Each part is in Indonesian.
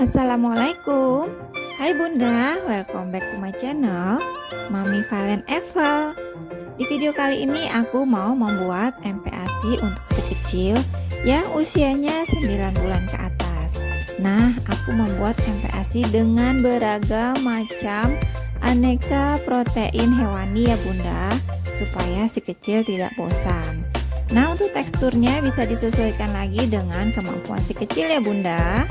Assalamualaikum. Hai Bunda, welcome back to my channel Mami Valen Evel. Di video kali ini aku mau membuat MPASI untuk si kecil yang usianya 9 bulan ke atas. Nah, aku membuat MPASI dengan beragam macam aneka protein hewani ya Bunda, supaya si kecil tidak bosan. Nah, untuk teksturnya bisa disesuaikan lagi dengan kemampuan si kecil ya Bunda.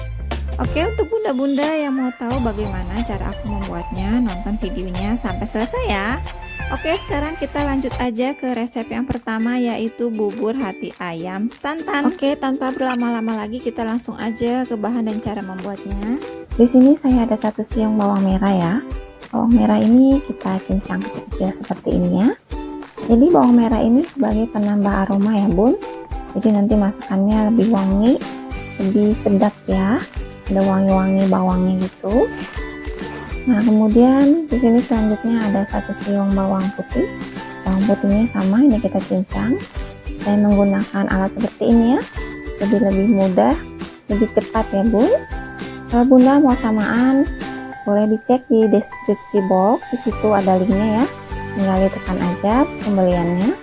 Oke, untuk bunda-bunda yang mau tahu bagaimana cara aku membuatnya, nonton videonya sampai selesai ya. Oke, sekarang kita lanjut aja ke resep yang pertama, yaitu bubur hati ayam santan. Oke, tanpa berlama-lama lagi kita langsung aja ke bahan dan cara membuatnya. Di sini saya ada 1 siung bawang merah ya. Bawang merah ini kita cincang kecil-kecil seperti ini ya. Jadi bawang merah ini sebagai penambah aroma ya Bun. Jadi nanti masakannya lebih wangi, lebih sedap ya. Ada wangi-wangi bawangnya gitu. Nah, kemudian di sini selanjutnya ada 1 siung bawang putih. Bawang putihnya sama, ini kita cincang. Saya menggunakan alat seperti ini ya. Lebih mudah, lebih cepat ya Bun. Kalau Bunda mau samaan, boleh dicek di deskripsi box. Di situ ada linknya ya. Tinggal ditekan aja pembeliannya.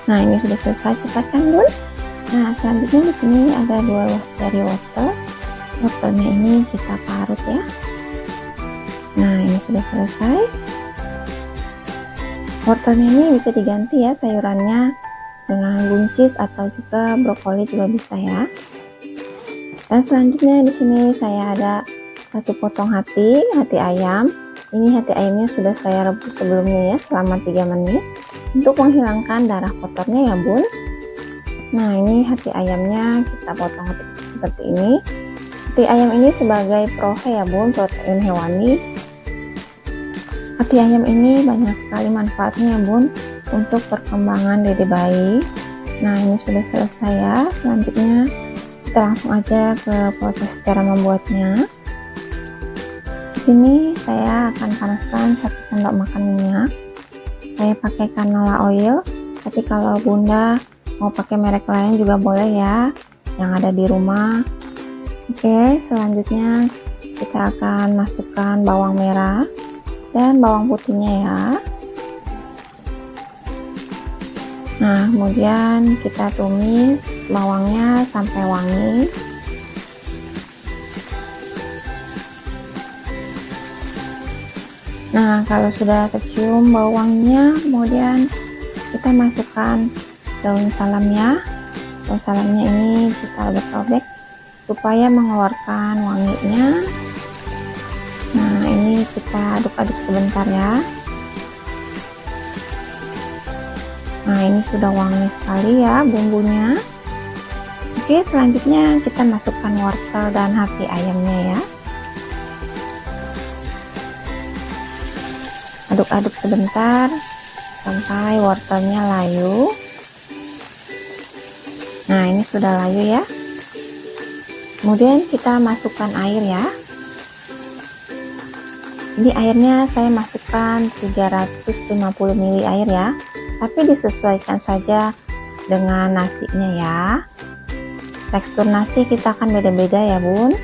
Nah, ini sudah selesai, cepat kan Bun? Nah, selanjutnya di sini ada 2 los cherry wortel. Wortelnya ini kita parut ya. Nah, ini sudah selesai. Wortelnya ini bisa diganti ya sayurannya dengan buncis atau juga brokoli juga bisa ya. Dan selanjutnya di sini saya ada 1 potong hati ayam. Ini hati ayamnya sudah saya rebus sebelumnya ya selama 3 menit untuk menghilangkan darah kotornya ya Bun. Nah, ini hati ayamnya kita potong kecil seperti ini. Hati ayam ini sebagai prohe ya Bun, protein hewani. Hati ayam ini banyak sekali manfaatnya ya Bun untuk perkembangan dede bayi. Nah, ini sudah selesai ya. Selanjutnya kita langsung aja ke proses cara membuatnya. Di sini saya akan panaskan 1 sendok makan minyak. Saya pakai canola oil, tapi kalau Bunda mau pakai merek lain juga boleh ya, yang ada di rumah. Oke, selanjutnya kita akan masukkan bawang merah dan bawang putihnya ya. Nah, kemudian kita tumis bawangnya sampai wangi. Nah, kalau sudah kecium bawangnya, kemudian kita masukkan daun salamnya. Daun salamnya ini kita robek-robek supaya mengeluarkan wanginya. Nah, ini kita aduk-aduk sebentar ya. Nah, ini sudah wangi sekali ya bumbunya. Oke, selanjutnya kita masukkan wortel dan hati ayamnya ya. Aduk-aduk sebentar sampai wortelnya layu. Nah, ini sudah layu ya. Kemudian kita masukkan air ya. Jadi airnya saya masukkan 350 ml air ya. Tapi disesuaikan saja dengan nasinya ya. Tekstur nasi kita akan beda-beda ya Bun.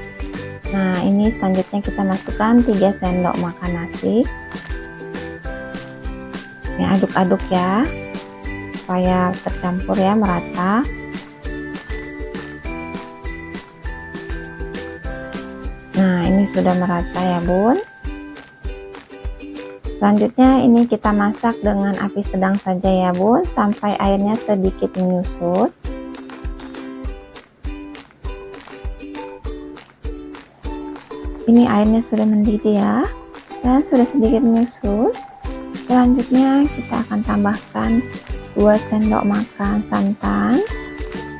Nah, ini selanjutnya kita masukkan 3 sendok makan nasi. Ini aduk-aduk ya, supaya tercampur ya, merata. Nah, ini sudah merata ya Bun. Selanjutnya ini kita masak dengan api sedang saja ya Bun, sampai airnya sedikit menyusut. Ini airnya sudah mendidih ya, dan sudah sedikit menyusut. Selanjutnya kita akan tambahkan 2 sendok makan santan.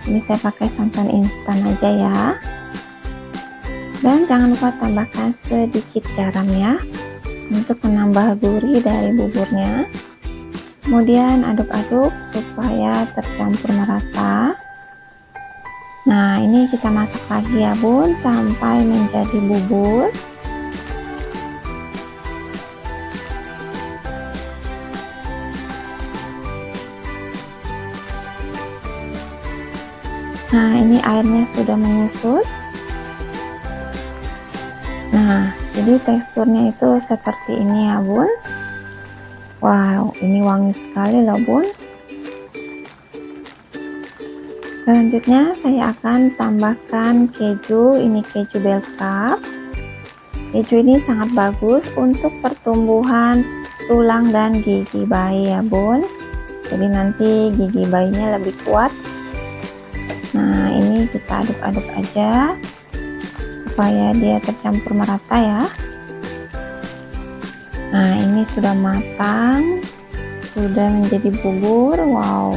Ini saya pakai santan instan aja ya. Dan jangan lupa tambahkan sedikit garam ya, untuk menambah gurih dari buburnya. Kemudian aduk-aduk supaya tercampur merata. Nah, ini kita masak lagi ya Bun sampai menjadi bubur. Nah, ini airnya sudah menyusut. Jadi teksturnya itu seperti ini ya bun. Wow, ini wangi sekali loh bun. Selanjutnya saya akan tambahkan keju. Ini keju bell cup. Keju ini sangat bagus untuk pertumbuhan tulang dan gigi bayi ya bun. Jadi nanti gigi bayinya lebih kuat. Nah, ini kita aduk-aduk aja supaya dia tercampur merata ya. Nah, ini sudah matang, sudah menjadi bubur. Wow,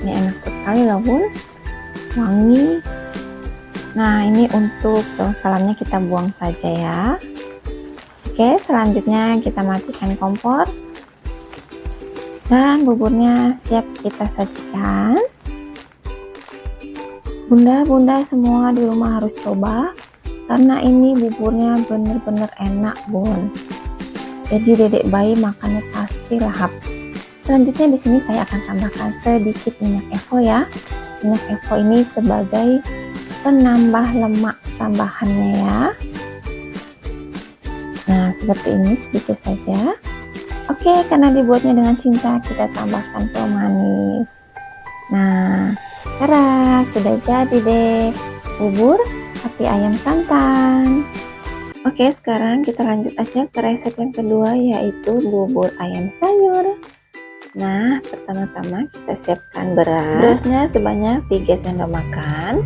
ini enak sekali loh bun, wangi. Nah, ini untuk daun salamnya kita buang saja ya. Oke, selanjutnya kita matikan kompor dan buburnya siap kita sajikan. Bunda-bunda semua di rumah harus coba karena ini buburnya bener-bener enak bun. Jadi dedek bayi makannya pasti lahap. Selanjutnya di sini saya akan tambahkan sedikit minyak evo ya. Minyak evo ini sebagai penambah lemak tambahannya ya. Nah, seperti ini sedikit saja. Oke, karena dibuatnya dengan cinta, kita tambahkan pemanis. Nah, tara, sudah jadi deh bubur hati ayam santan. Oke, sekarang kita lanjut aja ke resep yang kedua, yaitu bubur ayam sayur. Nah, pertama-tama kita siapkan beras. Berasnya sebanyak 3 sendok makan.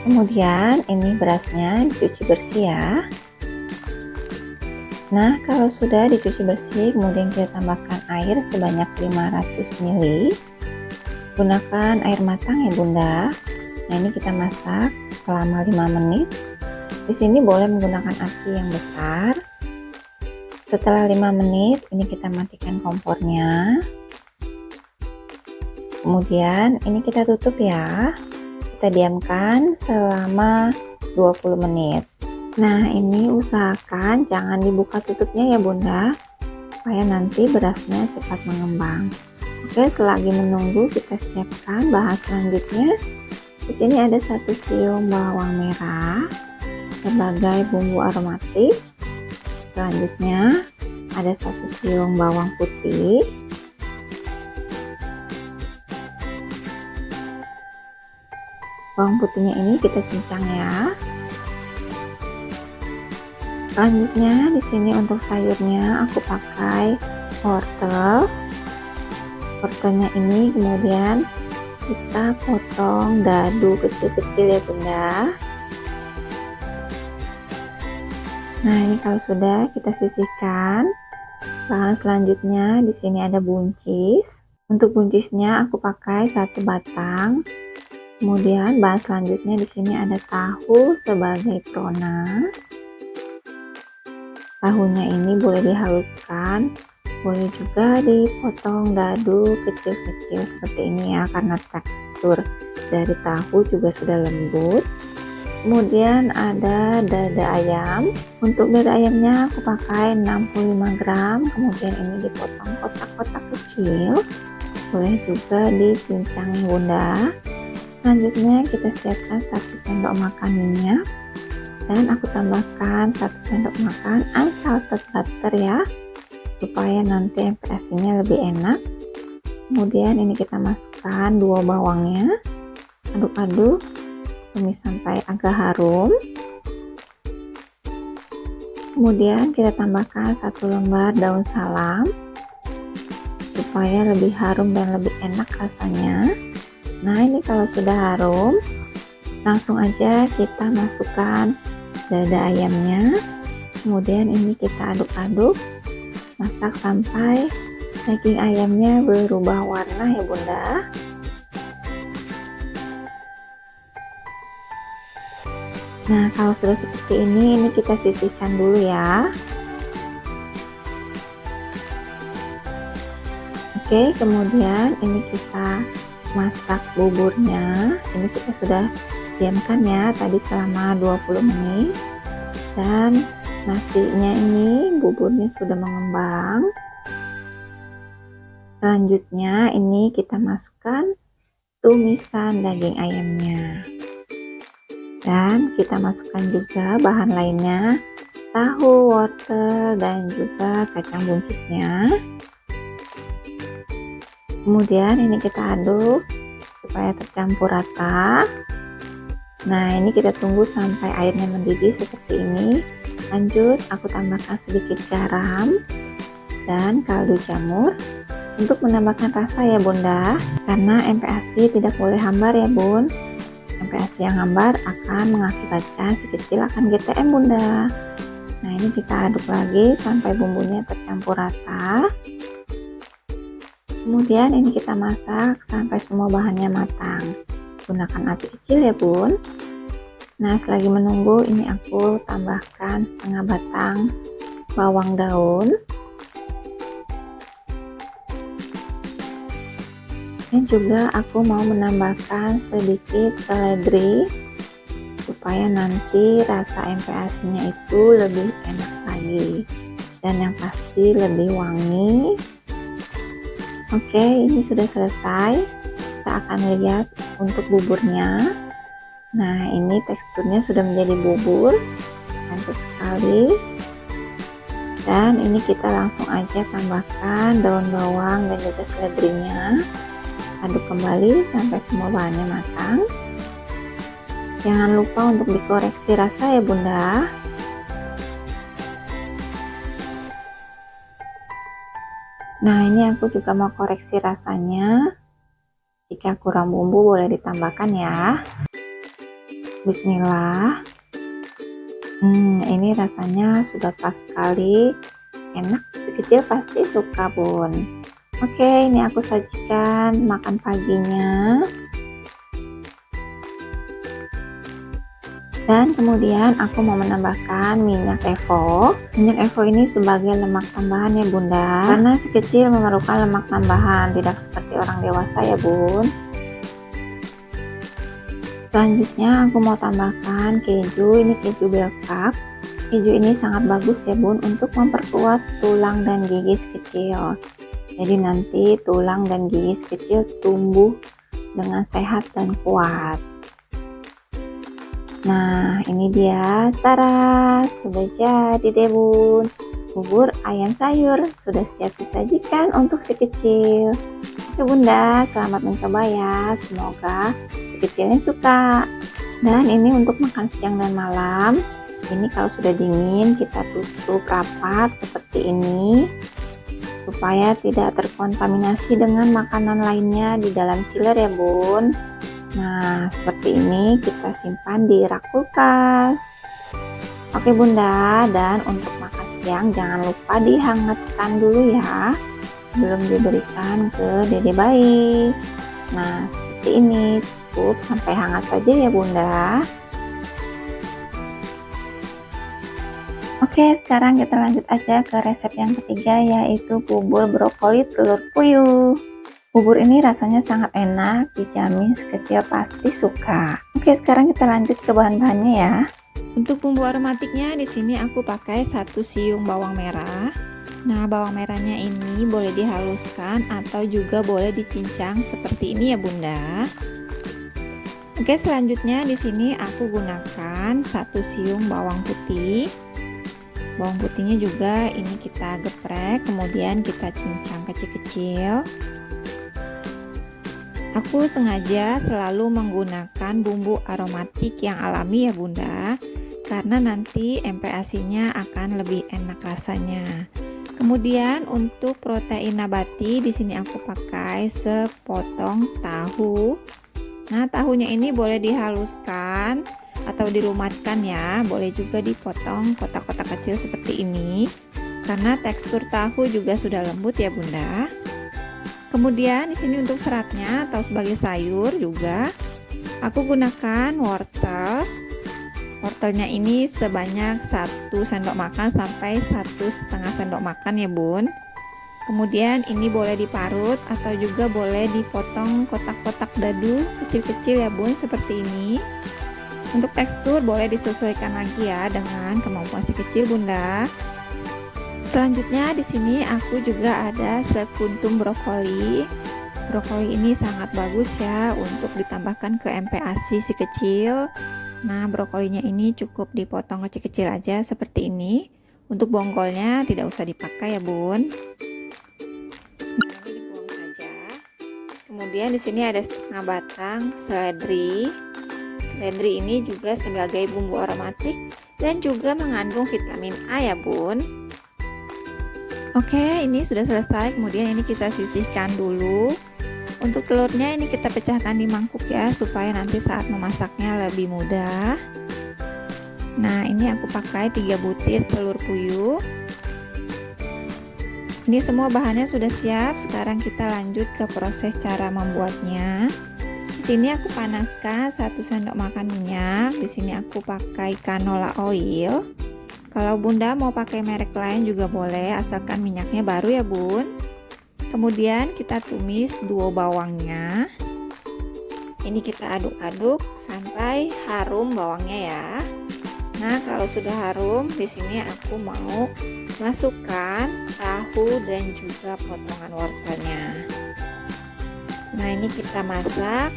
Kemudian ini berasnya dicuci bersih ya. Nah, kalau sudah dicuci bersih, kemudian kita tambahkan air sebanyak 500 ml. Gunakan air matang ya bunda. Nah, ini kita masak selama 5 menit. Di sini boleh menggunakan api yang besar. Setelah 5 menit, ini kita matikan kompornya. Kemudian ini kita tutup ya. Kita diamkan selama 20 menit. Nah, ini usahakan jangan dibuka tutupnya ya bunda, supaya nanti berasnya cepat mengembang. Oke, selagi menunggu kita siapkan bahan selanjutnya. Di sini ada 1 siung bawang merah sebagai bumbu aromatik. Selanjutnya ada 1 siung bawang putih. Bawang putihnya ini kita cincang ya. Selanjutnya di sini untuk sayurnya aku pakai wortel. Wortelnya ini kemudian kita potong dadu kecil-kecil ya bunda. Nah, ini kalau sudah kita sisihkan. Bahan selanjutnya di sini ada buncis. Untuk buncisnya aku pakai 1 batang. Kemudian bahan selanjutnya di sini ada tahu sebagai prona. Tahunya ini boleh dihaluskan, boleh juga dipotong dadu kecil-kecil seperti ini ya, karena tekstur dari tahu juga sudah lembut. Kemudian ada dada ayam. Untuk dada ayamnya aku pakai 65 gram. Kemudian ini dipotong kotak-kotak kecil, boleh juga dicincang bunda. Selanjutnya kita siapkan 1 sendok makan minyak, dan aku tambahkan 1 sendok makan unsalted butter ya, supaya nanti MPASI-nya lebih enak. Kemudian ini kita masukkan 2 bawangnya, aduk-aduk tumis sampai agak harum. Kemudian kita tambahkan 1 lembar daun salam supaya lebih harum dan lebih enak rasanya. Nah, ini kalau sudah harum, langsung aja kita masukkan dada ayamnya. Kemudian ini kita aduk-aduk, masak sampai daging ayamnya berubah warna ya bunda. Nah, kalau sudah seperti ini kita sisihkan dulu ya. Oke, kemudian ini kita masak buburnya. Ini kita sudah diamkan ya tadi selama 20 menit. Dan nasinya ini, buburnya sudah mengembang. Selanjutnya ini kita masukkan tumisan daging ayamnya. Dan kita masukkan juga bahan lainnya, tahu, wortel, dan juga kacang buncisnya. Kemudian ini kita aduk supaya tercampur rata. Nah, ini kita tunggu sampai airnya mendidih seperti ini. Lanjut, aku tambahkan sedikit garam dan kaldu jamur untuk menambahkan rasa ya bunda, karena MPASI tidak boleh hambar ya bun. MPASI yang hambar akan mengakibatkan si kecil akan GTM bunda. Nah, ini kita aduk lagi sampai bumbunya tercampur rata. Kemudian ini kita masak sampai semua bahannya matang. Gunakan api kecil ya bun. Nah, selagi menunggu ini aku tambahkan setengah batang bawang daun. Dan juga aku mau menambahkan sedikit seledri supaya nanti rasa MPASI-nya itu lebih enak lagi. Dan yang pasti lebih wangi. Oke, ini sudah selesai. Kita akan lihat untuk buburnya. Nah, ini teksturnya sudah menjadi bubur, cantik sekali. Dan ini kita langsung aja tambahkan daun bawang dan juga seledrinya. Aduk kembali sampai semua bahannya matang. Jangan lupa untuk dikoreksi rasa ya bunda. Nah, ini aku juga mau koreksi rasanya. Jika kurang bumbu boleh ditambahkan ya. Bismillah. Ini rasanya sudah pas sekali. Enak, si kecil pasti suka bun. Oke, ini aku sajikan makan paginya. Dan kemudian aku mau menambahkan minyak evo. Minyak evo ini sebagai lemak tambahan ya bunda, karena si kecil memerlukan lemak tambahan, tidak seperti orang dewasa ya bun. Selanjutnya aku mau tambahkan keju. Ini keju Bell Cup. Keju ini sangat bagus ya bun untuk memperkuat tulang dan gigi si kecil. Jadi nanti tulang dan gigi si kecil tumbuh dengan sehat dan kuat. Nah, ini dia, tara, sudah jadi deh bun. Bubur ayam sayur sudah siap disajikan untuk si kecil. Oke bunda, selamat mencoba ya. Semoga si kecilnya suka. Dan ini untuk makan siang dan malam. Ini kalau sudah dingin kita tutup rapat seperti ini, supaya tidak terkontaminasi dengan makanan lainnya di dalam chiller ya bun. Nah, seperti ini kita simpan di rak kulkas. Oke bunda, dan untuk makan siang jangan lupa dihangatkan dulu ya, belum diberikan ke dede bayi. Nah, seperti ini, cukup sampai hangat saja ya bunda. Oke, sekarang kita lanjut aja ke resep yang ketiga, yaitu bubur brokoli telur puyuh. Bubur ini rasanya sangat enak, dijamin si kecil pasti suka. Oke, sekarang kita lanjut ke bahan-bahannya ya. Untuk bumbu aromatiknya di sini aku pakai 1 siung bawang merah. Nah, bawang merahnya ini boleh dihaluskan atau juga boleh dicincang seperti ini ya bunda. Oke, selanjutnya di sini aku gunakan 1 siung bawang putih. Bawang putihnya juga ini kita geprek, kemudian kita cincang kecil-kecil. Aku sengaja selalu menggunakan bumbu aromatik yang alami ya bunda, karena nanti MPASI-nya akan lebih enak rasanya. Kemudian untuk protein nabati di sini aku pakai sepotong tahu. Nah, tahunya ini boleh dihaluskan atau dilumatkan ya, boleh juga dipotong kotak-kotak kecil seperti ini, karena tekstur tahu juga sudah lembut ya bunda. Kemudian di sini untuk seratnya atau sebagai sayur juga aku gunakan wortel. Wortelnya ini sebanyak 1 sendok makan sampai 1,5 sendok makan ya bun. Kemudian ini boleh diparut atau juga boleh dipotong kotak-kotak dadu kecil-kecil ya bun, seperti ini. Untuk tekstur boleh disesuaikan lagi ya dengan kemampuan si kecil bunda. Selanjutnya di sini aku juga ada sekuntum brokoli. Brokoli ini sangat bagus ya untuk ditambahkan ke MPASI si kecil. Nah, brokolinya ini cukup dipotong kecil-kecil aja seperti ini. Untuk bonggolnya tidak usah dipakai ya, Bun. Ini dibuang saja. Kemudian di sini ada setengah batang seledri. Seledri ini juga sebagai bumbu aromatik dan juga mengandung vitamin A ya, Bun. Oke, ini sudah selesai. Kemudian ini kita sisihkan dulu. Untuk telurnya ini kita pecahkan di mangkuk ya, supaya nanti saat memasaknya lebih mudah. Nah, ini aku pakai 3 butir telur puyuh. Ini semua bahannya sudah siap. Sekarang kita lanjut ke proses cara membuatnya. Di sini aku panaskan 1 sendok makan minyak. Di sini aku pakai canola oil. Kalau Bunda mau pakai merek lain juga boleh, asalkan minyaknya baru ya, Bun. Kemudian kita tumis 2 bawangnya. Ini kita aduk-aduk sampai harum bawangnya ya. Nah, kalau sudah harum, di sini aku mau masukkan tahu dan juga potongan wortelnya. Nah, ini kita masak,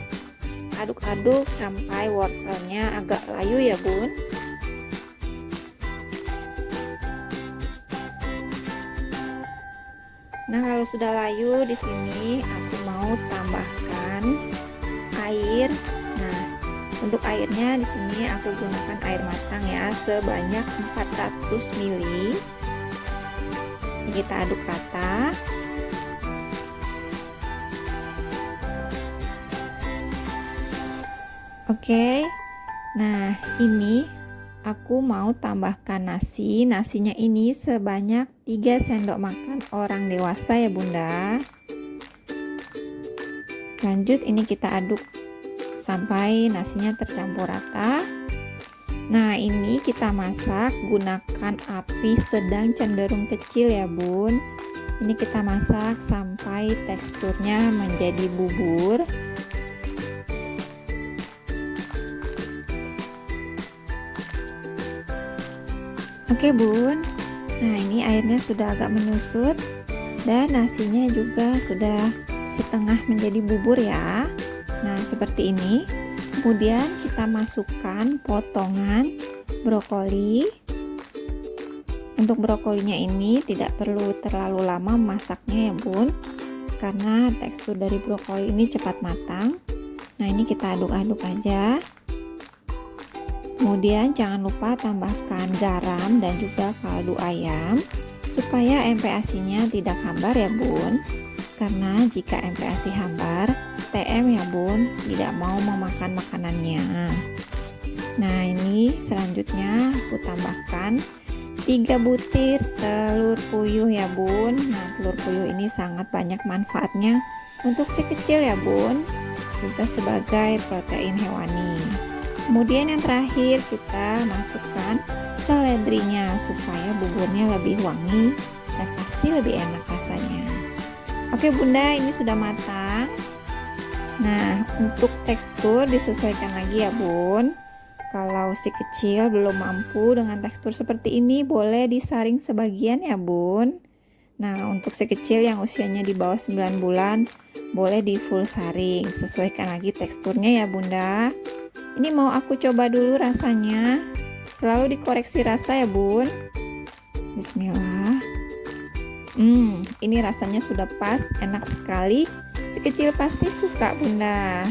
aduk-aduk sampai wortelnya agak layu ya, Bun. Nah, kalau sudah layu, di sini aku mau tambahkan air. Nah, untuk airnya di sini aku gunakan air matang ya, sebanyak 400 ml. Ini kita aduk rata. Oke. Nah, ini aku mau tambahkan nasi. Nasinya ini sebanyak 3 sendok makan orang dewasa ya, Bunda. Lanjut, ini kita aduk sampai nasinya tercampur rata. Nah, ini kita masak gunakan api sedang cenderung kecil ya, Bun. Ini kita masak sampai teksturnya menjadi bubur. Oke, Bun. Nah, ini airnya sudah agak menyusut dan nasinya juga sudah setengah menjadi bubur ya. Nah, seperti ini. Kemudian kita masukkan potongan brokoli. Untuk brokolinya ini tidak perlu terlalu lama masaknya ya, Bun, karena tekstur dari brokoli ini cepat matang. Nah, ini kita aduk-aduk aja. Kemudian jangan lupa tambahkan garam dan juga kaldu ayam supaya MPASI-nya tidak hambar ya, Bun. Karena jika MPASI hambar, TM ya, Bun, tidak mau memakan makanannya. Nah, ini selanjutnya aku tambahkan 3 butir telur puyuh ya, Bun. Nah, telur puyuh ini sangat banyak manfaatnya untuk si kecil ya, Bun, juga sebagai protein hewani. Kemudian yang terakhir kita masukkan seledrinya supaya buburnya lebih wangi dan pasti lebih enak rasanya. Oke, Bunda, ini sudah matang. Nah, untuk tekstur disesuaikan lagi ya, Bun. Kalau si kecil belum mampu dengan tekstur seperti ini, boleh disaring sebagian ya, Bun. Nah, untuk si kecil yang usianya di bawah 9 bulan, boleh di full saring. Sesuaikan lagi teksturnya ya, Bunda. Ini mau aku coba dulu rasanya. Selalu dikoreksi rasa ya, Bun. Bismillah. Ini rasanya sudah pas, enak sekali. Si kecil pasti suka, Bunda.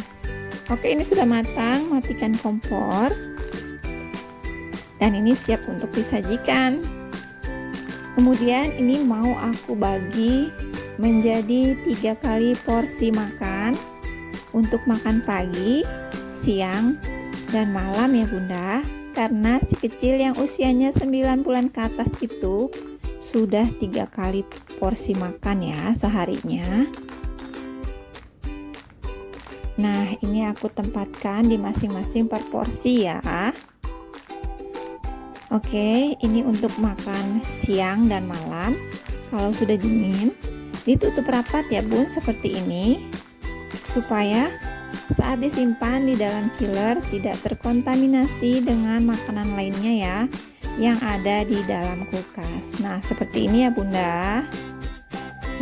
Oke, ini sudah matang, matikan kompor. Dan ini siap untuk disajikan. Kemudian ini mau aku bagi menjadi 3 kali porsi makan untuk makan pagi, siang, dan malam ya, Bunda. Karena si kecil yang usianya 9 bulan ke atas itu sudah 3 kali porsi makan ya seharinya. Nah, ini aku tempatkan di masing-masing per porsi ya. Oke, ini untuk makan siang dan malam. Kalau sudah dingin, ditutup rapat ya, Bun, seperti ini. Supaya saat disimpan di dalam chiller tidak terkontaminasi dengan makanan lainnya ya, yang ada di dalam kulkas. Nah, seperti ini ya, Bunda.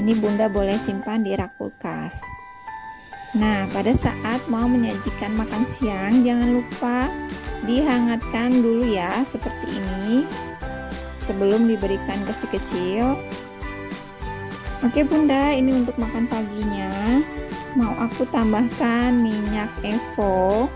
Ini Bunda boleh simpan di rak kulkas. Nah, pada saat mau menyajikan makan siang, jangan lupa dihangatkan dulu ya, seperti ini, sebelum diberikan ke si kecil. Oke Bunda, ini untuk makan paginya. Mau aku tambahkan minyak Evo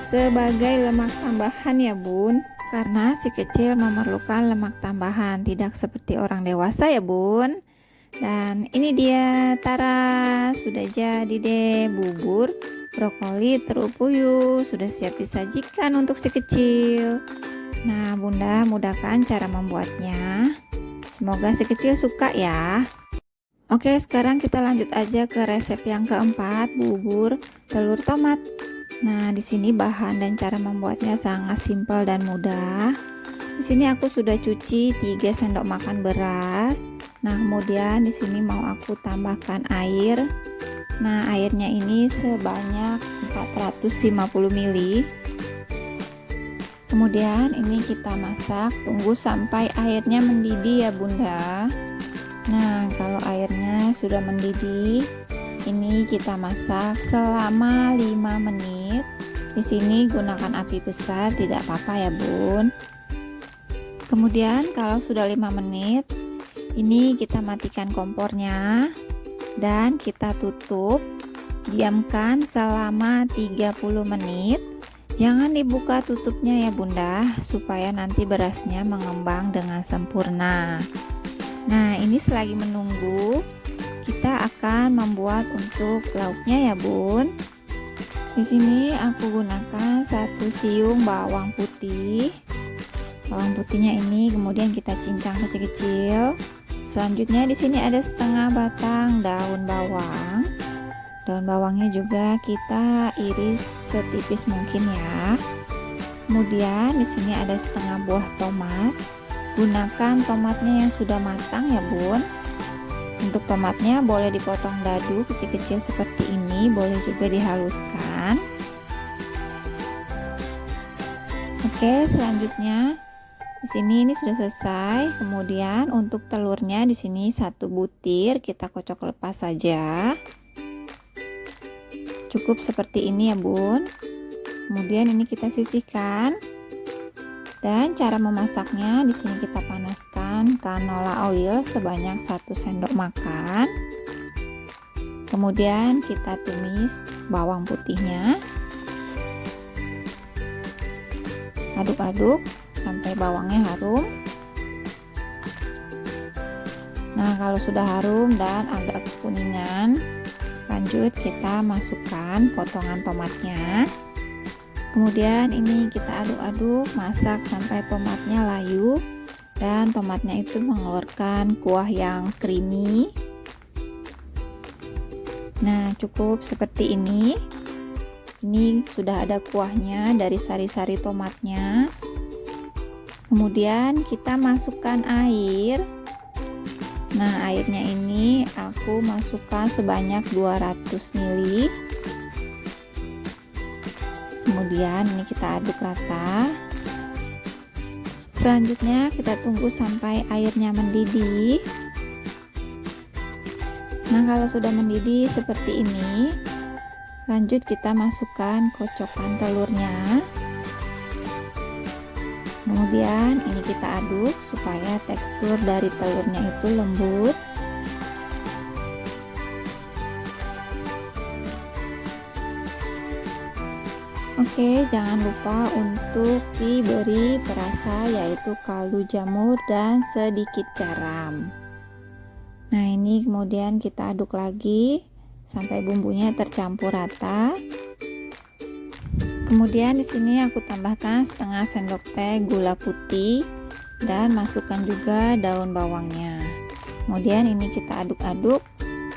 sebagai lemak tambahan ya Bun, karena si kecil memerlukan lemak tambahan, tidak seperti orang dewasa ya Bun. Dan ini dia, tara, sudah jadi deh bubur brokoli terus puyuh, sudah siap disajikan untuk si kecil. Nah Bunda mudahkan cara membuatnya, semoga si kecil suka ya. Oke, sekarang kita lanjut aja ke resep yang keempat, bubur telur tomat. Nah di sini bahan dan cara membuatnya sangat simpel dan mudah. Di sini aku sudah cuci 3 sendok makan beras. Nah, kemudian di sini mau aku tambahkan air. Nah, airnya ini sebanyak 450 ml. Kemudian ini kita masak, tunggu sampai airnya mendidih ya Bunda. Nah, kalau airnya sudah mendidih, ini kita masak selama 5 menit. Di sini gunakan api besar, tidak apa-apa ya Bun. Kemudian kalau sudah 5 menit, ini kita matikan kompornya dan kita tutup, diamkan selama 30 menit. Jangan dibuka tutupnya ya Bunda, supaya nanti berasnya mengembang dengan sempurna. Nah ini selagi menunggu, kita akan membuat untuk lauknya ya Bun. Di sini aku gunakan 1 siung bawang putih. Bawang putihnya ini kemudian kita cincang kecil-kecil. Selanjutnya di sini ada setengah batang daun bawang. Daun bawangnya juga kita iris setipis mungkin ya. Kemudian di sini ada setengah buah tomat. Gunakan tomatnya yang sudah matang ya Bun. Untuk tomatnya boleh dipotong dadu kecil-kecil seperti ini, boleh juga dihaluskan. Oke, selanjutnya di sini ini sudah selesai. Kemudian untuk telurnya di sini 1 butir kita kocok lepas saja. Cukup seperti ini ya Bun. Kemudian ini kita sisihkan. Dan cara memasaknya di sini kita panaskan canola oil sebanyak 1 sendok makan. Kemudian kita tumis bawang putihnya. Aduk-aduk sampai bawangnya harum. Nah kalau sudah harum dan agak kekuningan, lanjut kita masukkan potongan tomatnya. Kemudian ini kita aduk-aduk, masak sampai tomatnya layu dan tomatnya itu mengeluarkan kuah yang creamy. Nah cukup seperti ini. Ini sudah ada kuahnya dari sari-sari tomatnya. Kemudian kita masukkan air. Nah airnya ini aku masukkan sebanyak 200 ml. Kemudian ini kita aduk rata. Selanjutnya kita tunggu sampai airnya mendidih. Nah kalau sudah mendidih seperti ini, lanjut kita masukkan kocokan telurnya. Kemudian ini kita aduk supaya tekstur dari telurnya itu lembut. Oke, jangan lupa untuk diberi perasa yaitu kaldu jamur dan sedikit garam. Nah, ini kemudian kita aduk lagi sampai bumbunya tercampur rata. Kemudian di sini aku tambahkan setengah sendok teh gula putih dan masukkan juga daun bawangnya. Kemudian ini kita aduk-aduk,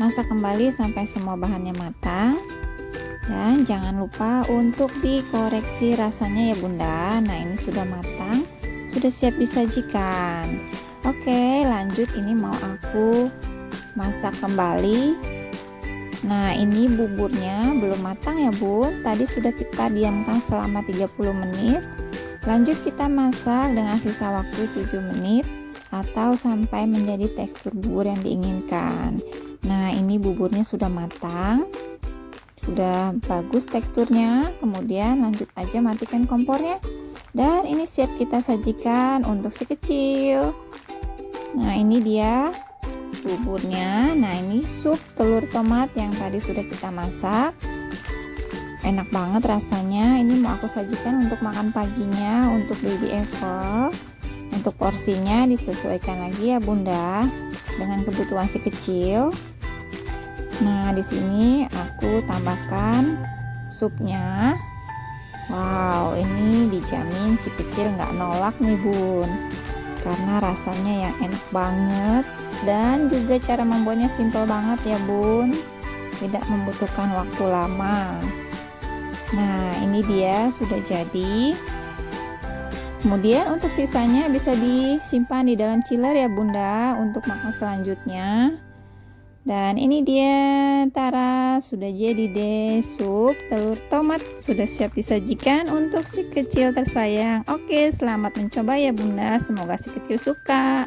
masak kembali sampai semua bahannya matang. Dan jangan lupa untuk dikoreksi rasanya ya Bunda. Nah, ini sudah matang, sudah siap disajikan. Oke, lanjut ini mau aku masak kembali. Nah ini buburnya belum matang ya Bun, tadi sudah kita diamkan selama 30 menit. Lanjut kita masak dengan sisa waktu 7 menit atau sampai menjadi tekstur bubur yang diinginkan. Nah ini buburnya sudah matang. sudah bagus teksturnya. Kemudian lanjut aja matikan kompornya. Dan ini siap kita sajikan untuk si kecil. Nah, ini dia buburnya. Nah, ini sup telur tomat yang tadi sudah kita masak. Enak banget rasanya. Ini mau aku sajikan untuk makan paginya untuk baby Evel. Untuk porsinya disesuaikan lagi ya Bunda dengan kebutuhan si kecil. Nah, di sini aku tambahkan supnya. Wow, ini dijamin si kecil nggak nolak nih Bun, karena rasanya yang enak banget dan juga cara membuatnya simple banget ya Bun, tidak membutuhkan waktu lama. Nah, ini dia sudah jadi. Kemudian untuk sisanya bisa disimpan di dalam chiller ya Bunda untuk makan selanjutnya. Dan ini dia Tara, sudah jadi deh sup telur tomat, sudah siap disajikan untuk si kecil tersayang. Oke, selamat mencoba ya Bunda, semoga si kecil suka.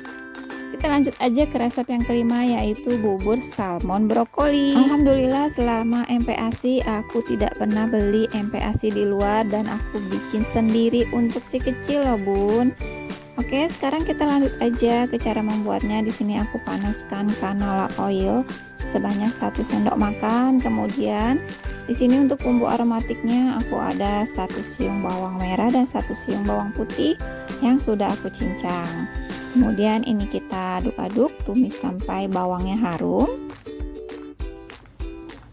Kita lanjut aja ke resep yang kelima, yaitu bubur salmon brokoli. Alhamdulillah selama MPASI aku tidak pernah beli MPASI di luar dan aku bikin sendiri untuk si kecil loh Bun. Oke, sekarang kita lanjut aja ke cara membuatnya. Di sini aku panaskan canola oil sebanyak 1 sendok makan. Kemudian di sini untuk bumbu aromatiknya aku ada 1 siung bawang merah dan 1 siung bawang putih yang sudah aku cincang. Kemudian ini kita aduk-aduk, tumis sampai bawangnya harum.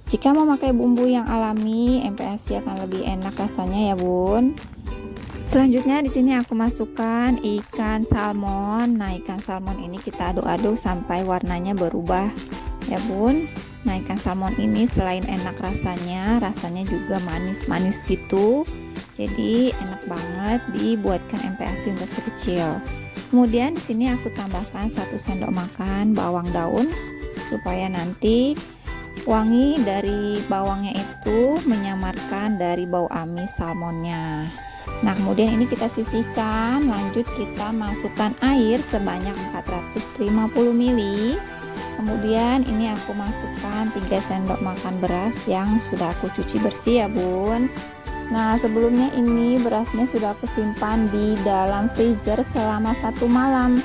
Jika mau pakai bumbu yang alami, MPASI akan lebih enak rasanya ya Bun. Selanjutnya di sini aku masukkan ikan salmon. Nah, ikan salmon ini kita aduk-aduk sampai warnanya berubah ya Bun. Nah, ikan salmon ini selain enak rasanya juga manis-manis gitu. Jadi enak banget dibuatkan MPASI untuk si kecil. Kemudian di sini aku tambahkan 1 sendok makan bawang daun supaya nanti wangi dari bawangnya itu menyamarkan dari bau amis salmonnya. Nah, kemudian ini kita sisihkan. Lanjut kita masukkan air sebanyak 450 ml. Kemudian ini aku masukkan 3 sendok makan beras yang sudah aku cuci bersih ya Bun. Nah, sebelumnya ini berasnya sudah aku simpan di dalam freezer selama 1 malam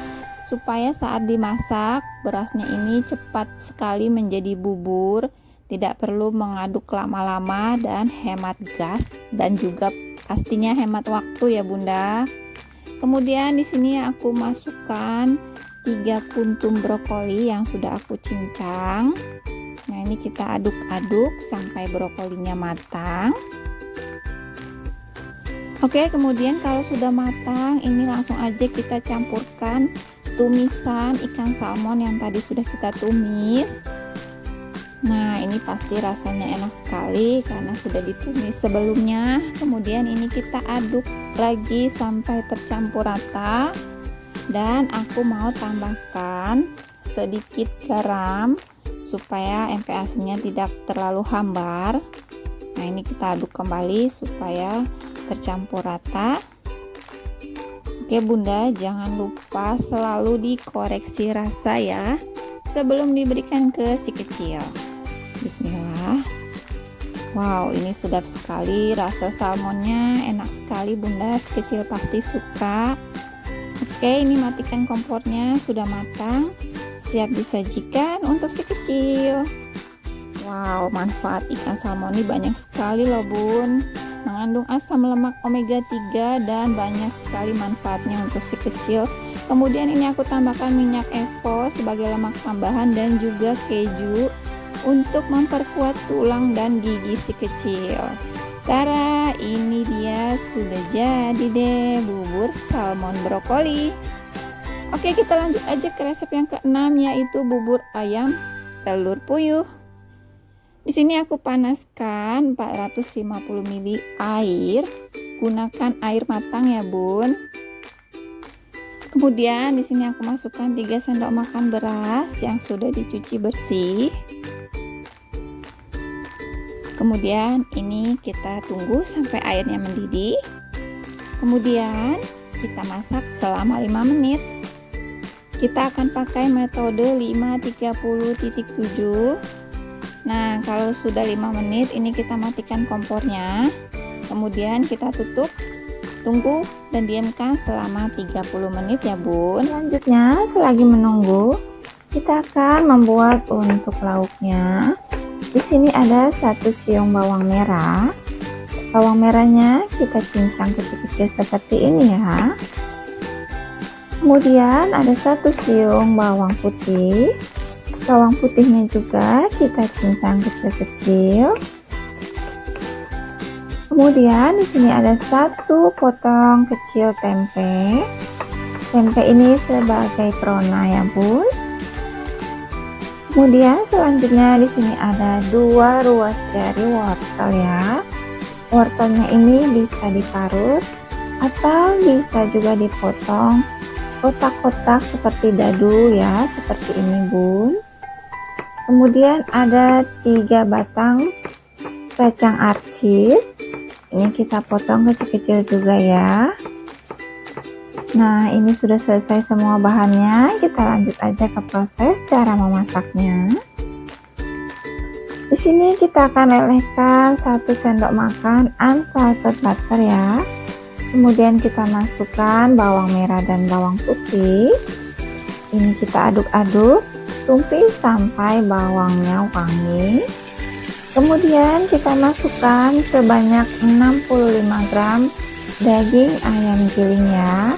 supaya saat dimasak berasnya ini cepat sekali menjadi bubur, tidak perlu mengaduk lama-lama dan hemat gas dan juga pastinya hemat waktu ya Bunda. Kemudian di sini aku masukkan 3 kuntum brokoli yang sudah aku cincang. Nah, ini kita aduk-aduk sampai brokolinya matang. Oke, kemudian kalau sudah matang, ini langsung aja kita campurkan tumisan ikan salmon yang tadi sudah kita tumis. Nah, ini pasti rasanya enak sekali karena sudah ditumis sebelumnya. Kemudian ini kita aduk lagi sampai tercampur rata. Dan aku mau tambahkan sedikit garam supaya MPASI-nya tidak terlalu hambar. Nah, ini kita aduk kembali supaya tercampur rata. Oke Bunda, jangan lupa selalu dikoreksi rasa ya sebelum diberikan ke si kecil. Bismillah. Wow, ini sedap sekali, rasa salmonnya enak sekali Bunda, si kecil pasti suka. Oke, ini matikan kompornya, sudah matang, siap disajikan untuk si kecil. Wow, manfaat ikan salmon ini banyak sekali loh Bun, mengandung asam lemak omega 3 dan banyak sekali manfaatnya untuk si kecil. Kemudian ini aku tambahkan minyak Evo sebagai lemak tambahan dan juga keju untuk memperkuat tulang dan gigi si kecil. Tara, ini dia sudah jadi deh bubur salmon brokoli. Oke, kita lanjut aja ke resep yang keenam, yaitu bubur ayam telur puyuh. Di sini aku panaskan 450 ml air. Gunakan air matang ya, Bun. Kemudian di sini aku masukkan 3 sendok makan beras yang sudah dicuci bersih. Kemudian ini kita tunggu sampai airnya mendidih. Kemudian kita masak selama 5 menit. Kita akan pakai metode 5-30-7. Nah, kalau sudah 5 menit ini kita matikan kompornya. Kemudian kita tutup, tunggu dan diamkan selama 30 menit ya Bun. Selanjutnya, selagi menunggu, kita akan membuat untuk lauknya. Di sini ada 1 siung bawang merah. Bawang merahnya kita cincang kecil-kecil seperti ini ya. Kemudian ada 1 siung bawang putih. Bawang putihnya juga kita cincang kecil-kecil. Kemudian di sini ada 1 potong kecil tempe. Tempe ini sebagai perona ya Bun. Kemudian selanjutnya di sini ada 2 ruas jari wortel ya. Wortelnya ini bisa diparut atau bisa juga dipotong kotak-kotak seperti dadu ya, seperti ini Bun. Kemudian ada 3 batang kacang arcis. Ini kita potong kecil-kecil juga ya. Nah, ini sudah selesai semua bahannya. Kita lanjut aja ke proses cara memasaknya. Di sini kita akan lelehkan 1 sendok makan unsalted butter ya. Kemudian kita masukkan bawang merah dan bawang putih. Ini kita aduk-aduk, tumis sampai bawangnya wangi. Kemudian kita masukkan sebanyak 65 gram daging ayam giling ya.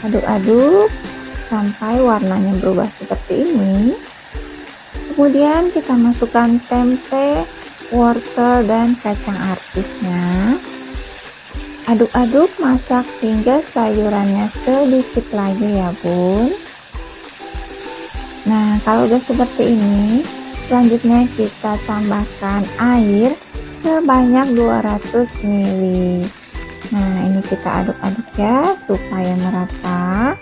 Aduk-aduk sampai warnanya berubah seperti ini. Kemudian kita masukkan tempe, wortel dan kacang arcisnya. Aduk-aduk, masak hingga sayurannya sedikit lagi ya Bun. Nah, kalau udah seperti ini, selanjutnya kita tambahkan air sebanyak 200 ml. Nah, ini kita aduk-aduk ya supaya merata.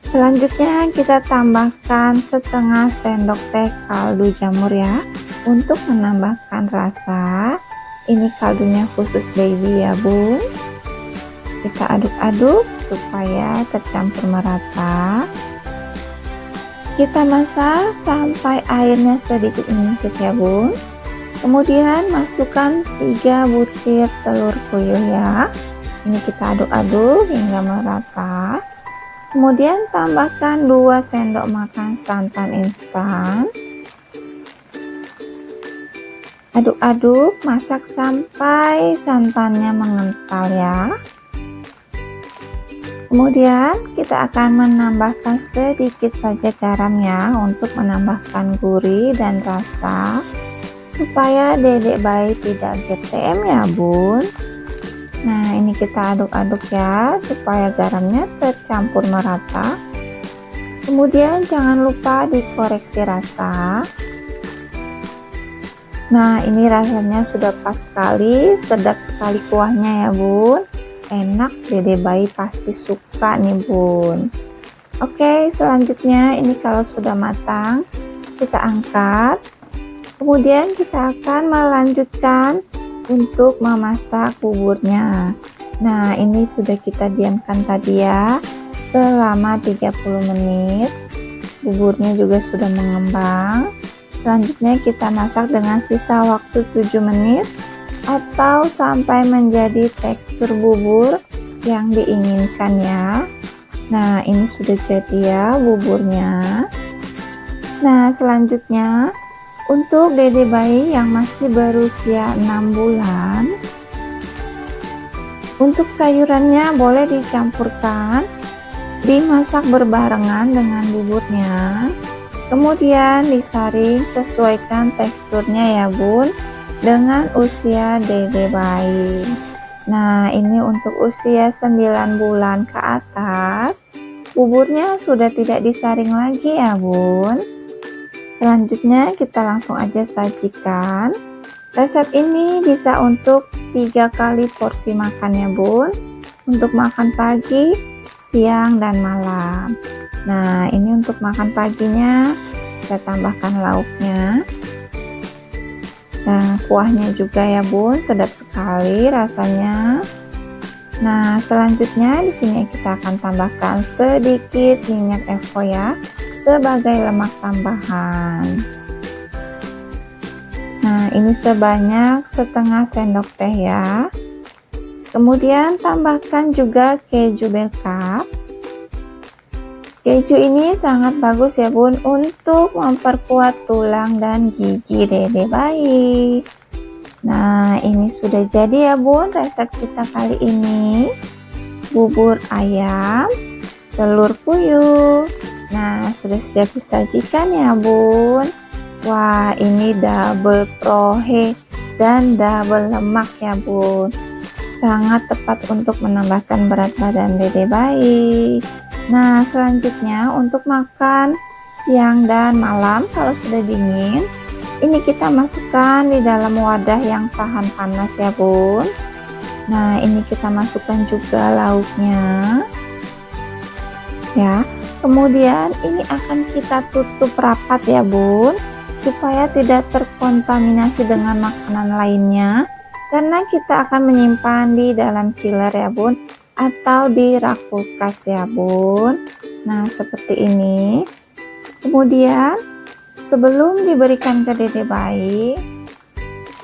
Selanjutnya kita tambahkan setengah sendok teh kaldu jamur ya untuk menambahkan rasa. Ini kaldunya khusus baby ya Bun. Kita aduk-aduk supaya tercampur merata. Kita masak sampai airnya sedikit menyusut ya Bun. Kemudian masukkan 3 butir telur puyuh ya. Ini kita aduk-aduk hingga merata. Kemudian tambahkan 2 sendok makan santan instan. Aduk-aduk, masak sampai santannya mengental ya. Kemudian kita akan menambahkan sedikit saja garam ya untuk menambahkan gurih dan rasa supaya dedek bayi tidak GTM ya Bun. Nah, ini kita aduk-aduk ya supaya garamnya tercampur merata. Kemudian jangan lupa dikoreksi rasa. Nah, ini rasanya sudah pas sekali, sedap sekali kuahnya ya Bun. Enak, dede bayi pasti suka nih Bun. Oke, selanjutnya ini kalau sudah matang, kita angkat. Kemudian kita akan melanjutkan untuk memasak buburnya. Nah, ini sudah kita diamkan tadi ya selama 30 menit. Buburnya juga sudah mengembang. Selanjutnya kita masak dengan sisa waktu 7 menit atau sampai menjadi tekstur bubur yang diinginkan ya. Nah, ini sudah jadi ya buburnya. Nah, selanjutnya untuk dede bayi yang masih berusia 6 bulan, untuk sayurannya boleh dicampurkan, dimasak berbarengan dengan buburnya. Kemudian disaring, sesuaikan teksturnya ya Bun dengan usia dede bayi. Nah, ini untuk usia 9 bulan ke atas, buburnya sudah tidak disaring lagi ya Bun. Selanjutnya kita langsung aja sajikan. Resep ini bisa untuk 3 kali porsi makan ya Bun, untuk makan pagi, siang, dan malam. Nah, ini untuk makan paginya kita tambahkan lauknya. Nah, kuahnya juga ya Bun, sedap sekali rasanya. Nah, selanjutnya di sini kita akan tambahkan sedikit minyak evo ya, sebagai lemak tambahan. Nah, ini sebanyak setengah sendok teh ya. Kemudian tambahkan juga keju bell cup. Keju ini sangat bagus ya bun untuk memperkuat tulang dan gigi dede bayi. Nah, ini sudah jadi ya bun resep kita kali ini. Bubur ayam, telur puyuh. Nah, sudah siap disajikan ya bun. Wah, ini double prohe dan double lemak ya bun. Sangat tepat untuk menambahkan berat badan dede bayi. Nah, selanjutnya untuk makan siang dan malam kalau sudah dingin, ini kita masukkan di dalam wadah yang tahan panas ya bun. Nah, ini kita masukkan juga lauknya ya. Kemudian ini akan kita tutup rapat ya bun, supaya tidak terkontaminasi dengan makanan lainnya, karena kita akan menyimpan di dalam chiller ya bun, atau di rak kulkas ya bun. Nah, seperti ini. Kemudian sebelum diberikan ke dede bayi,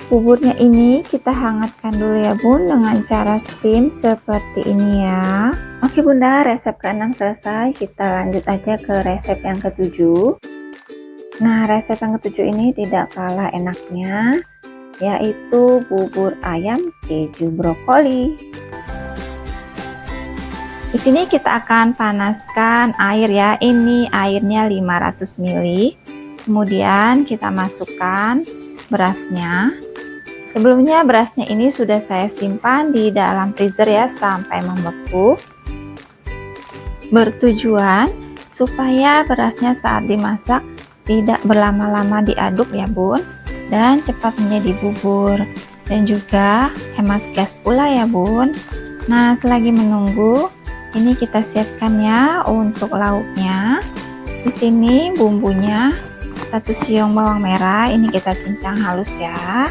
buburnya ini kita hangatkan dulu ya bun dengan cara steam seperti ini ya. Oke bunda, resep ke-6 selesai. Kita lanjut aja ke resep yang ke-7. Nah, resep yang ke-7 ini tidak kalah enaknya, yaitu bubur ayam keju brokoli. Di sini kita akan panaskan air ya. Ini airnya 500 ml. Kemudian kita masukkan berasnya. Sebelumnya berasnya ini sudah saya simpan di dalam freezer ya sampai membeku. Bertujuan supaya berasnya saat dimasak tidak berlama-lama diaduk ya bun, dan cepat menjadi bubur, dan juga hemat gas pula ya bun. Nah, selagi menunggu, ini kita siapkan ya untuk lauknya. Di sini bumbunya 1 siung bawang merah, ini kita cincang halus ya.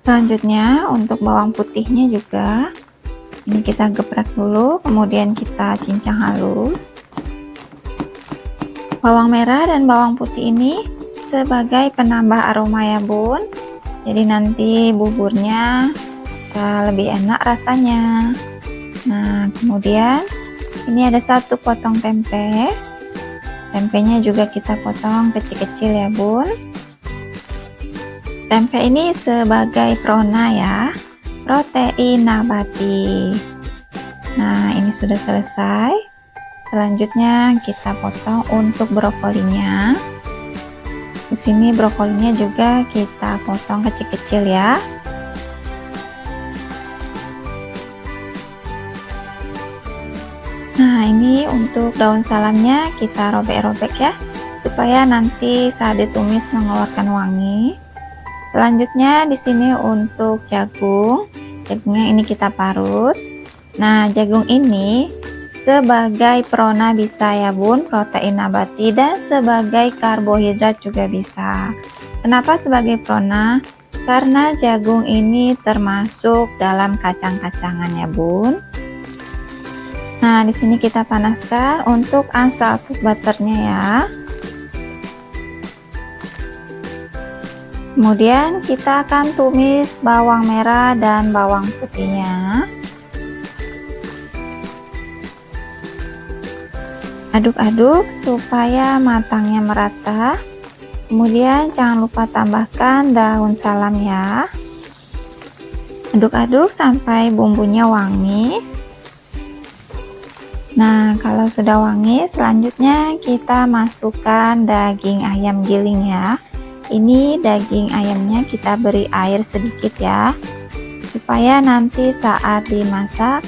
Selanjutnya untuk bawang putihnya juga ini kita geprek dulu, kemudian kita cincang halus. Bawang merah dan bawang putih ini sebagai penambah aroma ya bun, jadi nanti buburnya bisa lebih enak rasanya. Nah, kemudian ini ada 1 potong tempe. Tempenya juga kita potong kecil-kecil ya bun. Tempe ini sebagai prona ya, protein nabati. Nah, ini sudah selesai. Selanjutnya kita potong untuk brokolinya. Di sini brokolinya juga kita potong kecil-kecil ya. Nah, ini untuk daun salamnya kita robek-robek ya, supaya nanti saat ditumis mengeluarkan wangi. Selanjutnya di sini untuk jagung. Jagungnya ini kita parut. Nah, jagung ini sebagai prona bisa ya bun, protein nabati, dan sebagai karbohidrat juga bisa. Kenapa sebagai prona? Karena jagung ini termasuk dalam kacang-kacangan ya bun. Nah, di sini kita panaskan untuk unsalted butternya ya. Kemudian kita akan tumis bawang merah dan bawang putihnya. Aduk-aduk supaya matangnya merata. Kemudian jangan lupa tambahkan daun salam ya. Aduk-aduk sampai bumbunya wangi. Nah, kalau sudah wangi, selanjutnya kita masukkan daging ayam giling ya. Ini daging ayamnya kita beri air sedikit ya, supaya nanti saat dimasak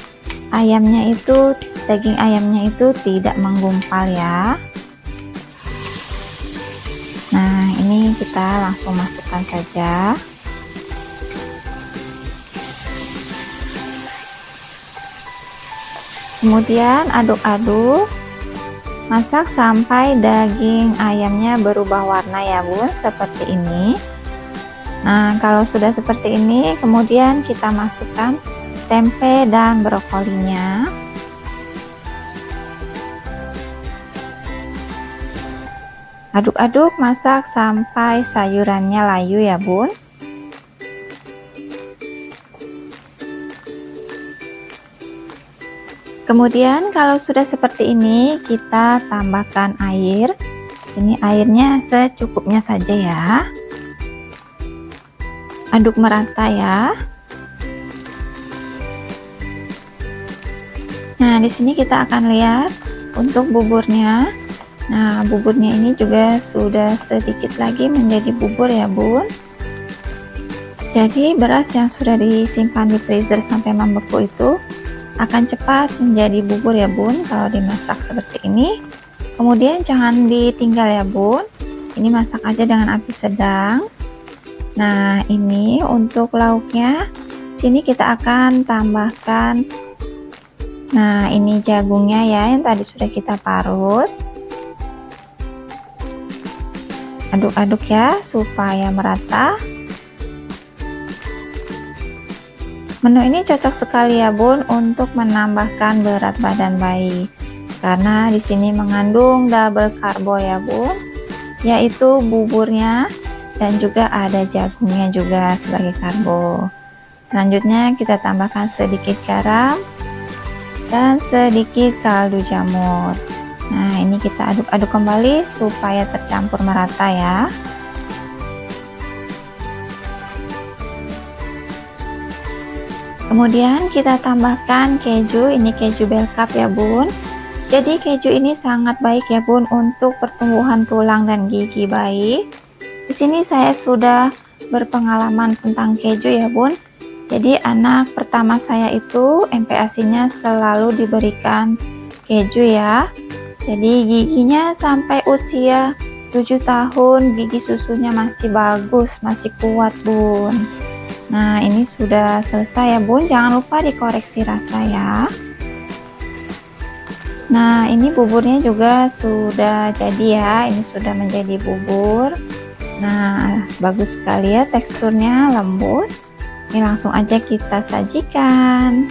daging ayamnya itu tidak menggumpal ya. Nah, ini kita langsung masukkan saja. Kemudian aduk-aduk, masak sampai daging ayamnya berubah warna ya bun, seperti ini. Nah, kalau sudah seperti ini, kemudian kita masukkan tempe dan brokolinya. Aduk-aduk, masak sampai sayurannya layu ya bun. Kemudian kalau sudah seperti ini, kita tambahkan air. Ini airnya secukupnya saja ya. Aduk merata ya. Nah, di sini kita akan lihat untuk buburnya. Nah, buburnya ini juga sudah sedikit lagi menjadi bubur ya bun. Jadi beras yang sudah disimpan di freezer sampai membeku itu akan cepat menjadi bubur ya bun kalau dimasak seperti ini. Kemudian jangan ditinggal ya bun. Ini masak aja dengan api sedang. Nah, ini untuk lauknya. Sini kita akan tambahkan. Nah, ini jagungnya ya yang tadi sudah kita parut. Aduk-aduk ya supaya merata. Menu ini cocok sekali ya bun untuk menambahkan berat badan bayi. Karena di sini mengandung double karbo ya bun, yaitu buburnya dan juga ada jagungnya juga sebagai karbo. Selanjutnya kita tambahkan sedikit garam dan sedikit kaldu jamur. Nah, ini kita aduk-aduk kembali supaya tercampur merata ya. Kemudian kita tambahkan keju, ini keju bell cup ya bun. Jadi keju ini sangat baik ya bun untuk pertumbuhan tulang dan gigi bayi. Di sini saya sudah berpengalaman tentang keju ya bun. Jadi anak pertama saya itu MPASI-nya selalu diberikan keju ya. Jadi giginya sampai usia 7 tahun gigi susunya masih bagus, masih kuat bun. Nah, ini sudah selesai ya bun, jangan lupa dikoreksi rasa ya. Nah, ini buburnya juga sudah jadi ya, ini sudah menjadi bubur. Nah, bagus sekali ya teksturnya, lembut. Ini langsung aja kita sajikan.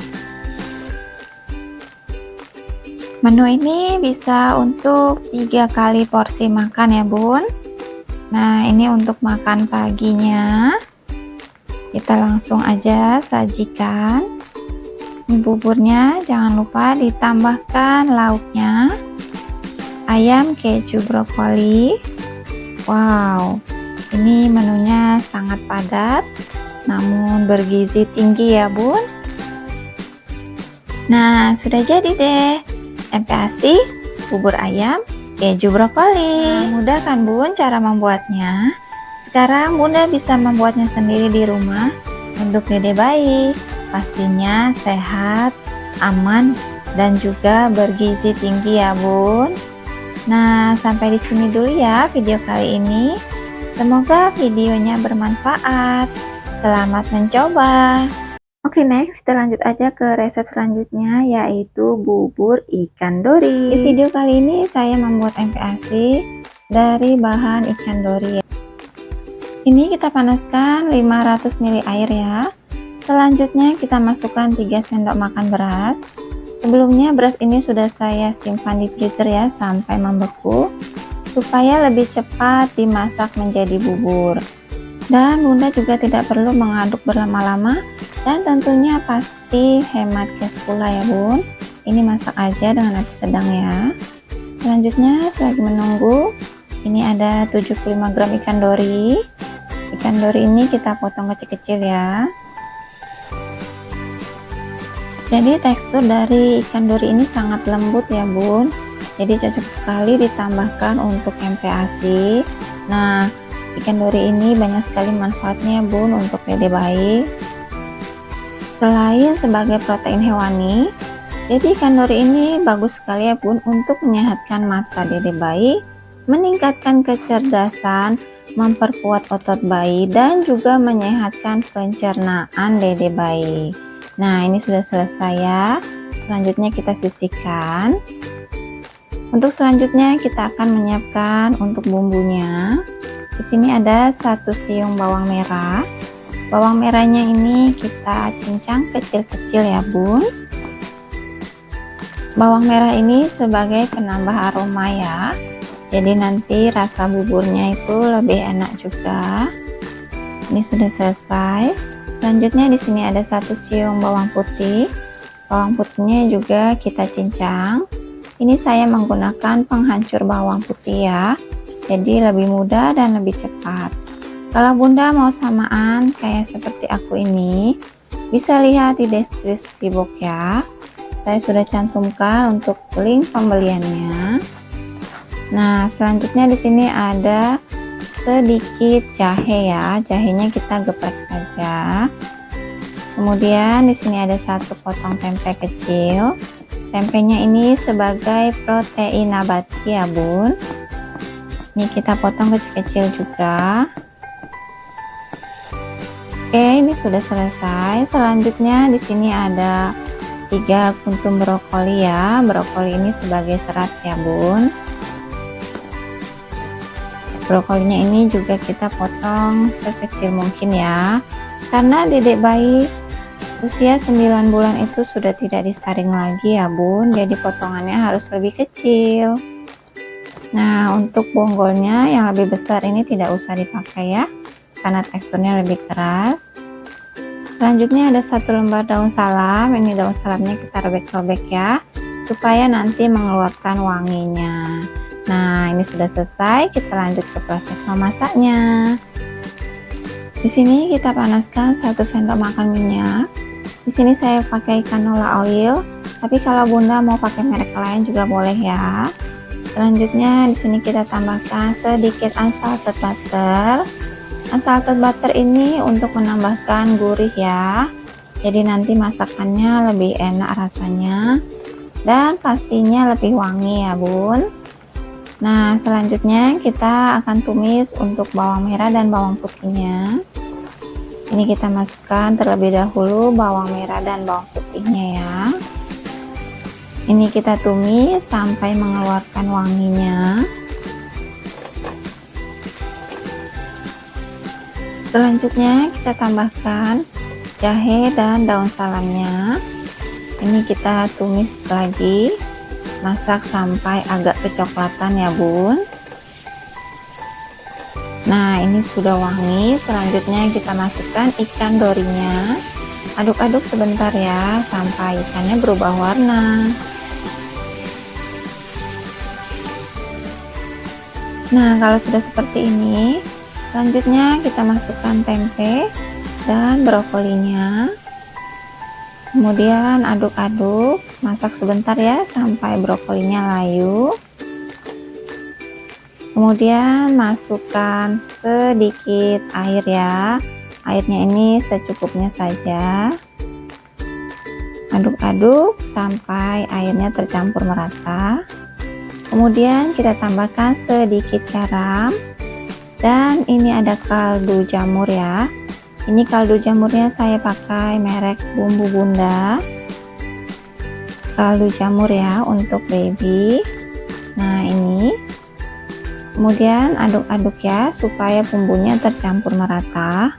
Menu ini bisa untuk 3 kali porsi makan ya bun. Nah, ini untuk makan paginya. Kita langsung aja sajikan. Ini buburnya, jangan lupa ditambahkan lauknya. Ayam keju brokoli. Wow, ini menunya sangat padat, namun bergizi tinggi ya bun. Nah, sudah jadi deh MPASI bubur ayam keju brokoli. Nah, mudah kan bun cara membuatnya? Sekarang bunda bisa membuatnya sendiri di rumah untuk dede bayi. Pastinya sehat, aman, dan juga bergizi tinggi ya bun. Nah, sampai di sini dulu ya video kali ini. Semoga videonya bermanfaat. Selamat mencoba. Oke, next kita lanjut aja ke resep selanjutnya, yaitu bubur ikan dori. Di video kali ini saya membuat MPASI dari bahan ikan dori. Ini kita panaskan 500 ml air ya. Selanjutnya kita masukkan 3 sendok makan beras. Sebelumnya beras ini sudah saya simpan di freezer ya sampai membeku, supaya lebih cepat dimasak menjadi bubur. Dan bunda juga tidak perlu mengaduk berlama-lama, dan tentunya pasti hemat gas pula ya bun. Ini masak aja dengan api sedang ya. Selanjutnya selagi menunggu, ini ada 75 gram ikan dori. Ikan dori ini kita potong kecil-kecil ya. Jadi tekstur dari ikan dori ini sangat lembut ya bun. Jadi cocok sekali ditambahkan untuk MPASI. Nah, ikan dori ini banyak sekali manfaatnya bun untuk dede bayi. Selain sebagai protein hewani, jadi ikan dori ini bagus sekali ya bun untuk menyehatkan mata dede bayi, meningkatkan kecerdasan, memperkuat otot bayi, dan juga menyehatkan pencernaan dede bayi. Nah, ini sudah selesai ya. Selanjutnya kita sisihkan. Untuk selanjutnya kita akan menyiapkan untuk bumbunya. Di sini ada 1 siung bawang merah, Bawang merahnya ini kita cincang kecil-kecil ya bun. Bawang merah ini sebagai penambah aroma ya, jadi nanti rasa buburnya itu lebih enak juga. Ini sudah selesai. Selanjutnya di sini ada 1 siung bawang putih. Bawang putihnya juga kita cincang. Ini saya menggunakan penghancur bawang putih ya, jadi lebih mudah dan lebih cepat. Kalau bunda mau samaan kayak seperti aku ini, bisa lihat di deskripsi box ya. Saya sudah cantumkan untuk link pembeliannya. Nah, selanjutnya di sini ada sedikit jahe ya. Jahenya kita geprek saja. Kemudian di sini ada 1 potong tempe kecil. Tempenya ini sebagai protein nabati ya, Bun. Ini kita potong kecil-kecil juga. Oke, ini sudah selesai. Selanjutnya di sini ada 3 kuntum brokoli ya. Brokoli ini sebagai serat ya bun. Brokolinya ini juga kita potong sekecil mungkin ya, karena dedek bayi usia 9 bulan itu sudah tidak disaring lagi ya bun, jadi potongannya harus lebih kecil. Nah, untuk bonggolnya yang lebih besar ini tidak usah dipakai ya, karena teksturnya lebih keras. Selanjutnya ada 1 lembar daun salam. Ini daun salamnya kita robek-robek ya, supaya nanti mengeluarkan wanginya. Nah, ini sudah selesai. Kita lanjut ke proses memasaknya. Di sini kita panaskan 1 sendok makan minyak. Di sini saya pakai canola oil, tapi kalau bunda mau pakai merek lain juga boleh ya. Selanjutnya di sini kita tambahkan sedikit unsalted butter. Unsalted butter ini untuk menambahkan gurih ya, jadi nanti masakannya lebih enak rasanya dan pastinya lebih wangi ya bun. Nah, selanjutnya kita akan tumis untuk bawang merah dan bawang putihnya. Ini kita masukkan terlebih dahulu bawang merah dan bawang putihnya ya. Ini kita tumis sampai mengeluarkan wanginya. Selanjutnya kita tambahkan jahe dan daun salamnya. Ini kita tumis lagi, masak sampai agak kecoklatan ya bun. Nah, ini sudah wangi. Selanjutnya kita masukkan ikan dorinya. Aduk-aduk sebentar ya sampai ikannya berubah warna. Nah, kalau sudah seperti ini, selanjutnya kita masukkan tempe dan brokolinya. Kemudian aduk-aduk, masak sebentar ya sampai brokolinya layu. Kemudian masukkan sedikit air ya. Airnya ini secukupnya saja. Aduk-aduk sampai airnya tercampur merata. Kemudian kita tambahkan sedikit garam. Dan ini ada kaldu jamur ya. Ini kaldu jamurnya saya pakai merek Bumbu Bunda. Kaldu jamur ya untuk baby. Nah, ini. Kemudian aduk-aduk ya supaya bumbunya tercampur merata.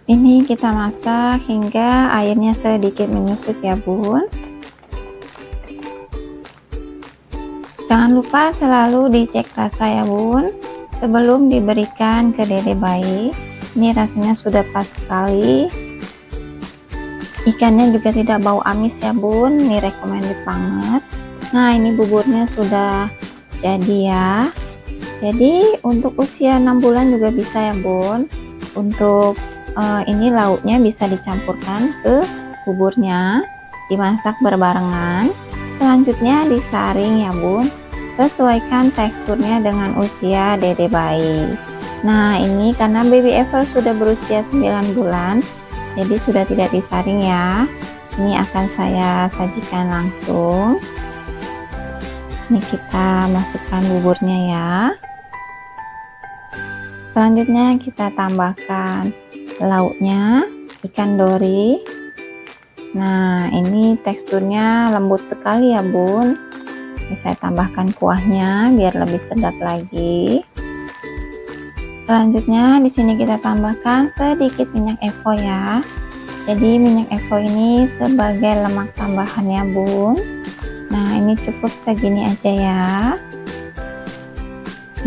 Ini kita masak hingga airnya sedikit menyusut ya bun. Jangan lupa selalu dicek rasa ya bun sebelum diberikan ke dede bayi. Ini rasanya sudah pas sekali. Ikannya juga tidak bau amis ya bun, ini recommended banget. Nah, ini buburnya sudah jadi ya. Jadi untuk usia 6 bulan juga bisa ya bun. Untuk ini lauknya bisa dicampurkan ke buburnya, dimasak berbarengan. Selanjutnya disaring ya bun, sesuaikan teksturnya dengan usia dede bayi. Nah, ini karena baby Evel sudah berusia 9 bulan, jadi sudah tidak disaring ya. Ini akan saya sajikan langsung. Ini kita masukkan buburnya ya. Selanjutnya kita tambahkan lauknya, ikan dori. Nah, ini teksturnya lembut sekali ya bun. Ini saya tambahkan kuahnya biar lebih sedap lagi. Selanjutnya di sini kita tambahkan sedikit minyak evo ya. Jadi minyak evo ini sebagai lemak tambahan ya bun. Nah ini cukup segini aja ya.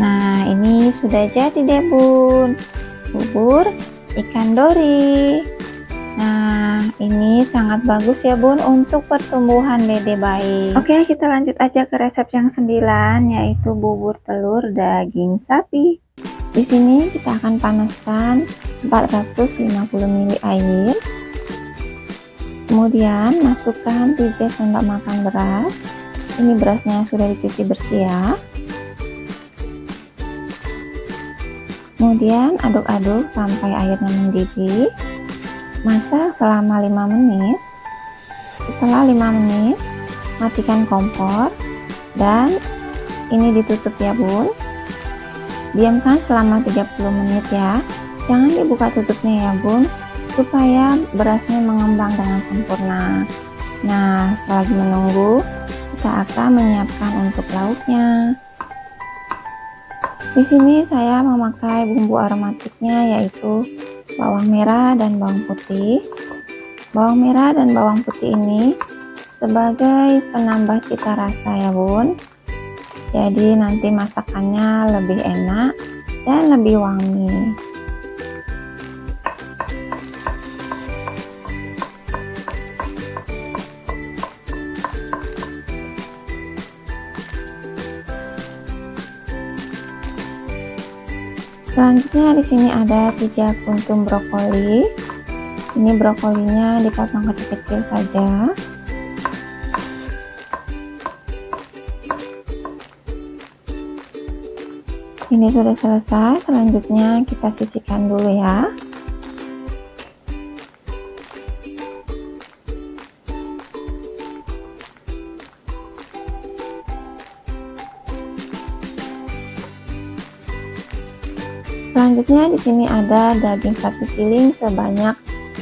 Nah ini sudah jadi deh bun, bubur ikan dori. Nah ini sangat bagus ya bun untuk pertumbuhan dede bayi. Oke, kita lanjut aja ke resep yang 9, yaitu bubur telur daging sapi. Di sini kita akan panaskan 450 ml air. Kemudian masukkan 3 sendok makan beras. Ini berasnya sudah dicuci bersih ya. Kemudian aduk-aduk sampai airnya mendidih. Masak selama 5 menit. Setelah 5 menit, matikan kompor dan ini ditutup ya bun. Diamkan selama 30 menit ya. Jangan dibuka tutupnya ya bun, supaya berasnya mengembang dengan sempurna. Nah, selagi menunggu, kita akan menyiapkan untuk lauknya. Di sini saya memakai bumbu aromatiknya, yaitu bawang merah dan bawang putih. Bawang merah dan bawang putih ini sebagai penambah cita rasa ya bun. Jadi nanti masakannya lebih enak dan lebih wangi. Selanjutnya di sini ada 3 kuntum brokoli. Ini brokolinya dipotong kecil-kecil saja. Ini sudah selesai. Selanjutnya kita sisihkan dulu ya. Selanjutnya di sini ada daging sapi giling sebanyak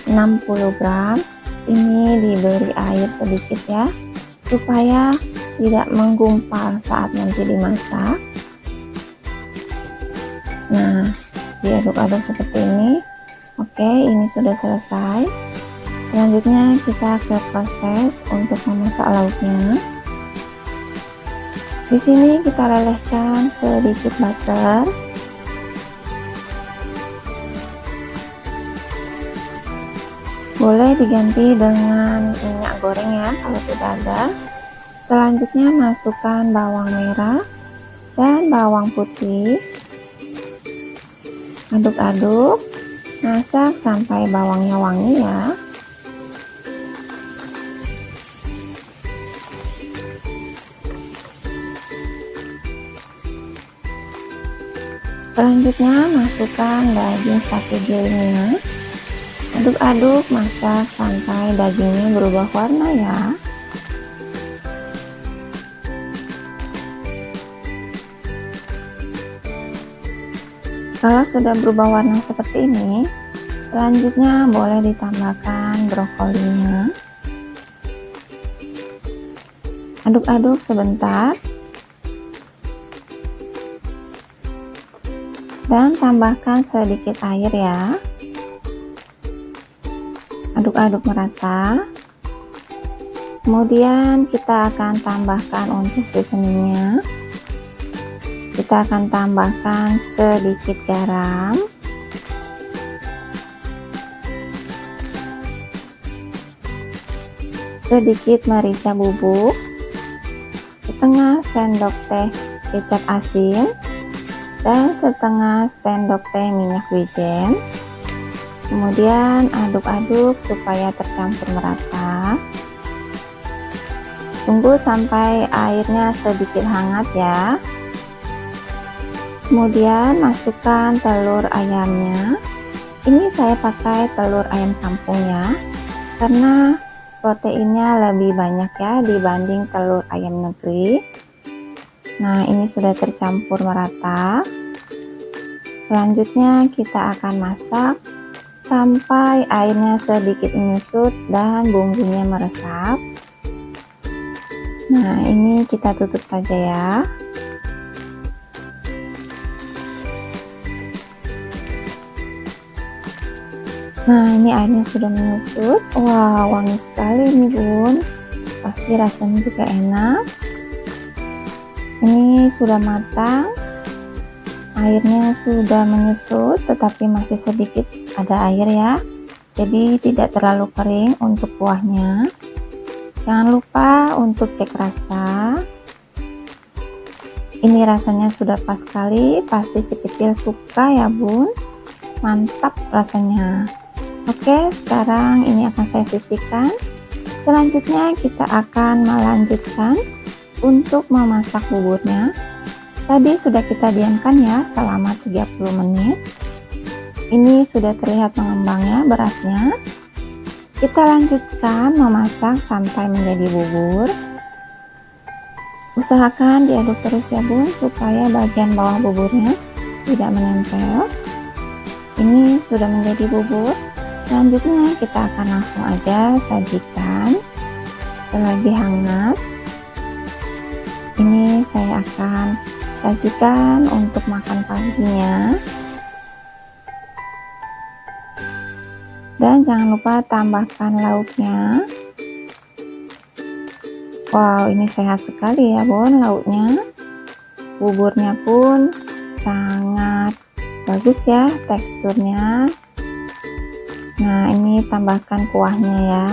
60 gram. Ini diberi air sedikit ya, supaya tidak menggumpal saat nanti dimasak. Nah, diaduk-aduk seperti ini. Oke, ini sudah selesai. Selanjutnya kita ke proses untuk memasak lauknya. Di sini kita lelehkan sedikit butter. Boleh diganti dengan minyak goreng ya kalau tidak ada. Selanjutnya masukkan bawang merah dan bawang putih. Aduk-aduk, masak sampai bawangnya wangi ya. Selanjutnya masukkan daging sapi gilingnya. Aduk-aduk, masak sampai dagingnya berubah warna ya. Kalau sudah berubah warna seperti ini, selanjutnya boleh ditambahkan brokolinya. Aduk-aduk sebentar. Dan tambahkan sedikit air ya. Aduk-aduk merata. Kemudian kita akan tambahkan untuk seasoningnya. Kita akan tambahkan sedikit garam, sedikit merica bubuk, setengah sendok teh kecap asin, dan setengah sendok teh minyak wijen. Kemudian aduk-aduk supaya tercampur merata. Tunggu sampai airnya sedikit hangat ya. Kemudian masukkan telur ayamnya. Ini saya pakai telur ayam kampung ya, karena proteinnya lebih banyak ya dibanding telur ayam negeri. Nah, ini sudah tercampur merata. Selanjutnya kita akan masak sampai airnya sedikit menyusut dan bumbunya meresap. Nah, ini kita tutup saja ya. Nah, ini airnya sudah menyusut. Wah, wangi sekali nih bun, pasti rasanya juga enak. Ini sudah matang, airnya sudah menyusut tetapi masih sedikit ada air ya, jadi tidak terlalu kering untuk kuahnya. Jangan lupa untuk cek rasa. Ini rasanya sudah pas sekali, pasti si kecil suka ya bun, mantap rasanya. Oke, sekarang ini akan saya sisihkan. Selanjutnya kita akan melanjutkan untuk memasak buburnya. Tadi sudah kita diamkan ya selama 30 menit. Ini sudah terlihat mengembangnya berasnya. Kita lanjutkan memasak sampai menjadi bubur. Usahakan diaduk terus ya bun, supaya bagian bawah buburnya tidak menempel. Ini sudah menjadi bubur. Selanjutnya kita akan langsung aja sajikan selagi hangat. Ini saya akan sajikan untuk makan paginya. Dan jangan lupa tambahkan lauknya. Wow, ini sehat sekali ya bun lauknya. Buburnya pun sangat bagus ya teksturnya. Nah, ini tambahkan kuahnya ya.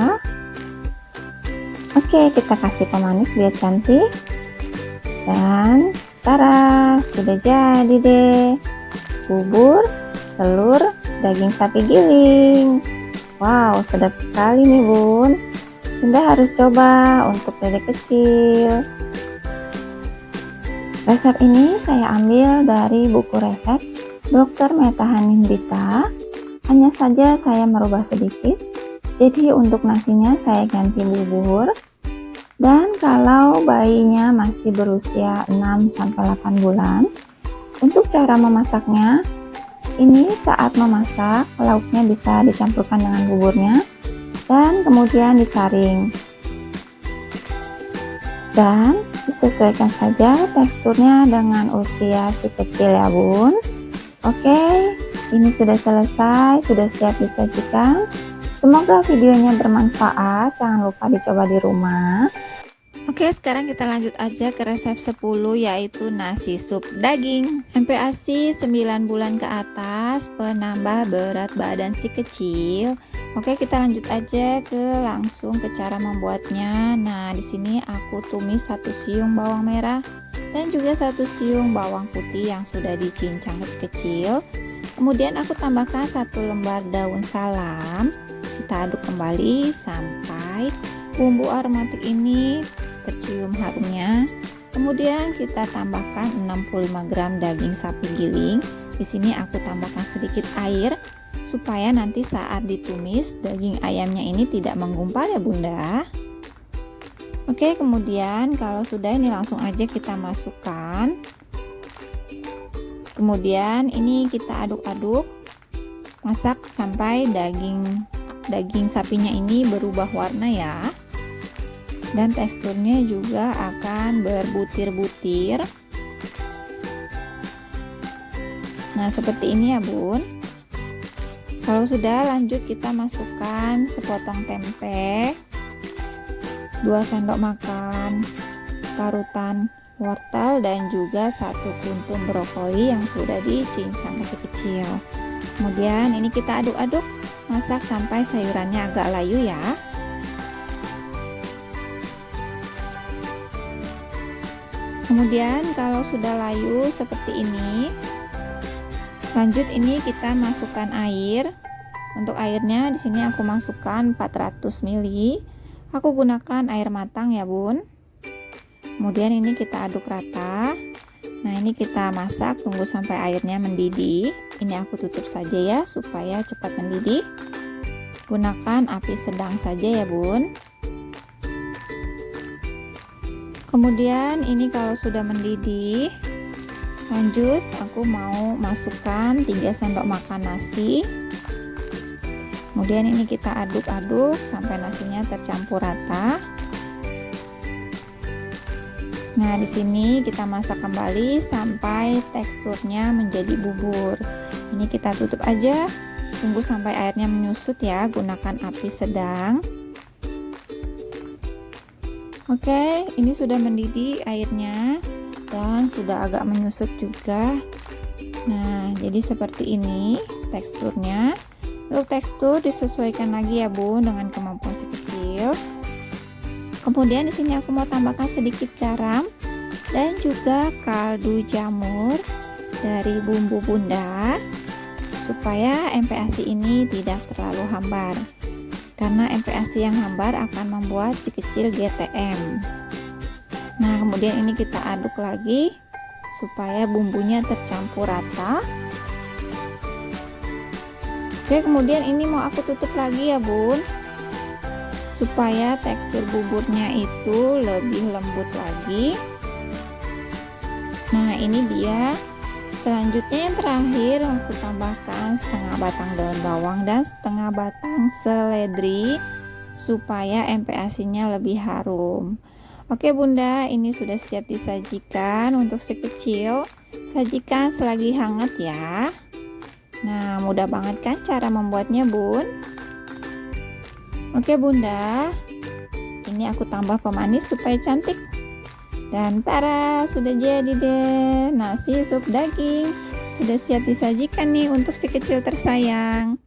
Oke, kita kasih pemanis biar cantik. Dan tara, sudah jadi deh bubur telur daging sapi giling. Wow, sedap sekali nih bun. Bunda harus coba untuk dedek kecil. Resep ini saya ambil dari buku resep Dr. Meta Hanindita. Hanya saja saya merubah sedikit. Jadi untuk nasinya saya ganti bubur. Dan kalau bayinya masih berusia 6-8 bulan, untuk cara memasaknya, ini saat memasak lauknya bisa dicampurkan dengan buburnya dan kemudian disaring. Dan disesuaikan saja teksturnya dengan usia si kecil ya bun. Oke, ini sudah selesai, sudah siap disajikan. Semoga videonya bermanfaat, jangan lupa dicoba di rumah. Oke, sekarang kita lanjut aja ke resep 10, yaitu nasi sup daging. MPASI 9 bulan ke atas, penambah berat badan si kecil. Oke, kita lanjut aja langsung ke cara membuatnya. Nah, di sini aku tumis 1 siung bawang merah dan juga 1 siung bawang putih yang sudah dicincang kecil. Kemudian aku tambahkan 1 lembar daun salam. Kita aduk kembali sampai bumbu aromatik ini tercium harumnya. Kemudian kita tambahkan 65 gram daging sapi giling. Di sini aku tambahkan sedikit air supaya nanti saat ditumis daging ayamnya ini tidak menggumpal ya bunda. Oke, kemudian kalau sudah ini langsung aja kita masukkan. Kemudian ini kita aduk-aduk, masak sampai daging sapinya ini berubah warna ya. Dan teksturnya juga akan berbutir-butir. Nah, seperti ini ya bun. Kalau sudah, lanjut kita masukkan sepotong tempe, 2 sendok makan parutan wortel, dan juga 1 kuntum brokoli yang sudah dicincang kecil-kecil. Kemudian ini kita aduk-aduk, masak sampai sayurannya agak layu ya. Kemudian kalau sudah layu seperti ini, lanjut ini kita masukkan air. Untuk airnya di sini aku masukkan 400 ml. Aku gunakan air matang ya bun. Kemudian ini kita aduk rata. Nah, ini kita masak tunggu sampai airnya mendidih. Ini aku tutup saja ya supaya cepat mendidih. Gunakan api sedang saja ya bun. Kemudian ini kalau sudah mendidih, lanjut aku mau masukkan 3 sendok makan nasi. Kemudian ini kita aduk-aduk sampai nasinya tercampur rata. Nah, di sini kita masak kembali sampai teksturnya menjadi bubur. Ini kita tutup aja Tunggu sampai airnya menyusut ya, gunakan api sedang. Oke, ini sudah mendidih airnya dan sudah agak menyusut juga. Nah, jadi seperti ini teksturnya. Untuk tekstur disesuaikan lagi ya Bun dengan kemampuan si kecil. Kemudian di sini aku mau tambahkan sedikit garam dan juga kaldu jamur dari bumbu bunda supaya MPASI ini tidak terlalu hambar. Karena MPASI yang hambar akan membuat si kecil GTM. Nah, kemudian ini kita aduk lagi supaya bumbunya tercampur rata. Oke, kemudian ini mau aku tutup lagi ya Bun, supaya tekstur buburnya itu lebih lembut lagi. Nah, ini dia. Selanjutnya yang terakhir aku tambahkan setengah batang daun bawang dan setengah batang seledri supaya MPASI-nya lebih harum. Oke Bunda, ini sudah siap disajikan untuk si kecil. Sajikan selagi hangat ya. Nah, mudah banget kan cara membuatnya Bun? Oke Bunda, ini aku tambah pemanis supaya cantik. Dan tara, sudah jadi deh nasi sup daging. Sudah siap disajikan nih untuk si kecil tersayang.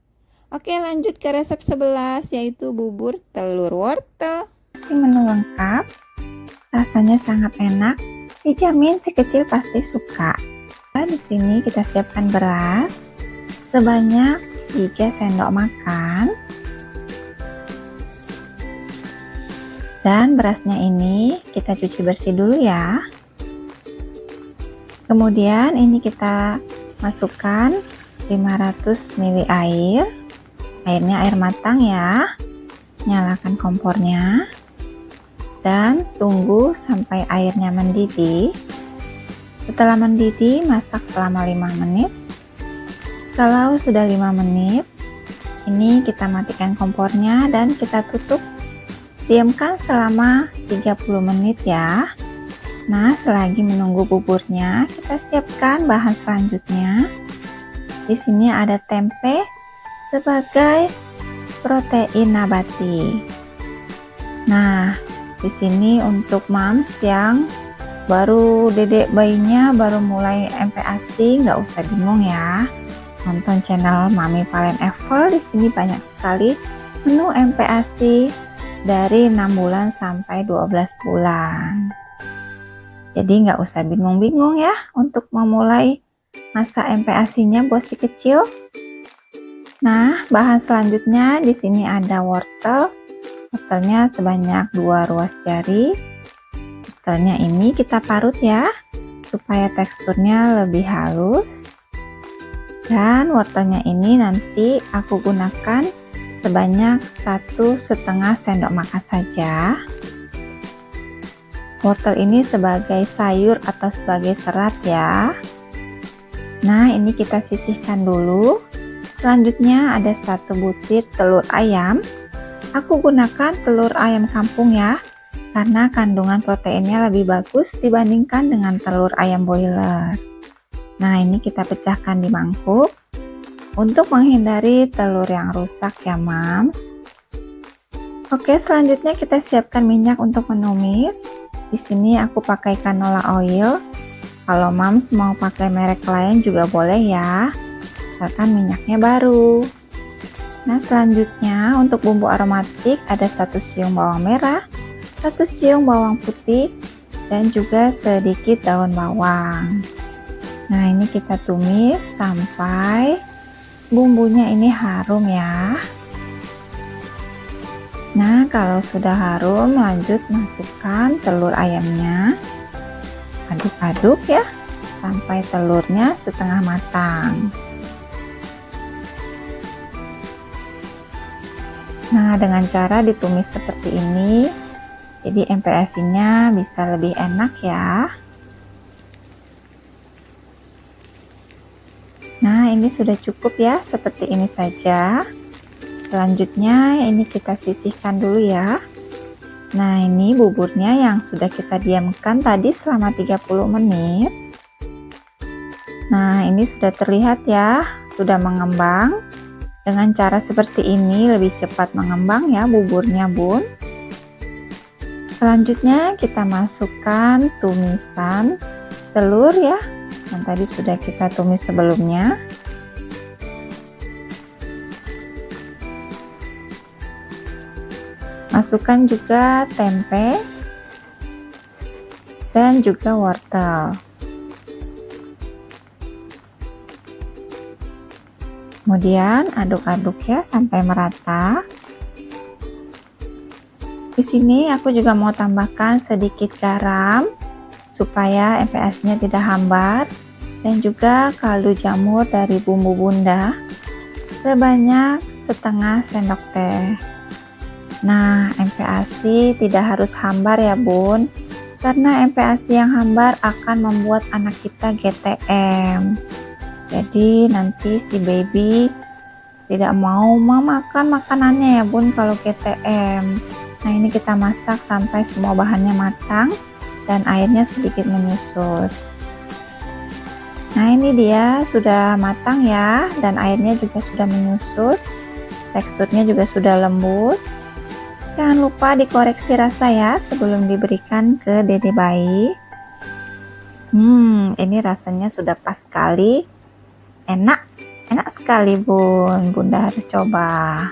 Oke, lanjut ke resep 11 yaitu bubur telur wortel. Si menu lengkap, rasanya sangat enak, dijamin si kecil pasti suka. Nah, di sini kita siapkan beras sebanyak 3 sendok makan. Dan berasnya ini kita cuci bersih dulu ya. Kemudian ini kita masukkan 500 ml air. Airnya air matang ya. Nyalakan kompornya. Dan tunggu sampai airnya mendidih. Setelah mendidih, masak selama 5 menit. Kalau sudah 5 menit, ini kita matikan kompornya dan kita tutup. Diamkan selama 30 menit ya. Nah, selagi menunggu buburnya, kita siapkan bahan selanjutnya. Di sini ada tempe sebagai protein nabati. Nah, di sini untuk moms yang baru dedek bayinya baru mulai MPASI, nggak usah bingung ya. Nonton channel Mami Valen Eiffel, di sini banyak sekali menu MPASI dari 6 bulan sampai 12 bulan. Jadi nggak usah bingung-bingung ya untuk memulai masa MPASI-nya buat si kecil. Nah, bahan selanjutnya di sini ada wortel. Wortelnya sebanyak 2 ruas jari. Wortelnya ini kita parut ya supaya teksturnya lebih halus. Dan wortelnya ini nanti aku gunakan sebanyak 1,5 sendok makan saja. Wortel ini sebagai sayur atau sebagai serat ya. Nah, ini kita sisihkan dulu. Selanjutnya ada 1 butir telur ayam. Aku gunakan telur ayam kampung ya, karena kandungan proteinnya lebih bagus dibandingkan dengan telur ayam boiler. Nah, ini kita pecahkan di mangkuk untuk menghindari telur yang rusak ya Mams. Oke, selanjutnya kita siapkan minyak untuk menumis. Di sini aku pakai canola oil. Kalau Mams mau pakai merek lain juga boleh ya, asalkan minyaknya baru. Nah, selanjutnya untuk bumbu aromatik ada 1 siung bawang merah, 1 siung bawang putih, dan juga sedikit daun bawang. Nah, ini kita tumis sampai bumbunya ini harum ya. Nah, kalau sudah harum, lanjut masukkan telur ayamnya. Aduk-aduk ya sampai telurnya setengah matang. Nah, dengan cara ditumis seperti ini, jadi MPASI-nya bisa lebih enak ya. Nah, ini sudah cukup ya, seperti ini saja. Selanjutnya ini kita sisihkan dulu ya. Nah, ini buburnya yang sudah kita diamkan tadi selama 30 menit. Nah, ini sudah terlihat ya, sudah mengembang. Dengan cara seperti ini lebih cepat mengembang ya buburnya, Bun. Selanjutnya kita masukkan tumisan telur ya, yang tadi sudah kita tumis sebelumnya. Masukkan juga tempe dan juga wortel. Kemudian aduk-aduk ya sampai merata. Di sini aku juga mau tambahkan sedikit garam supaya MPASI-nya tidak hambar, dan juga kaldu jamur dari bumbu bunda sebanyak setengah sendok teh. Nah, MPASI tidak harus hambar ya Bun, karena MPASI yang hambar akan membuat anak kita GTM. Jadi nanti si baby tidak mau memakan makanannya ya Bun kalau GTM. Nah, ini kita masak sampai semua bahannya matang dan airnya sedikit menyusut. Nah, ini dia sudah matang ya, dan airnya juga sudah menyusut. Teksturnya juga sudah lembut. Jangan lupa dikoreksi rasa ya sebelum diberikan ke dede bayi. Ini rasanya sudah pas sekali. Enak sekali Bun, Bunda harus coba.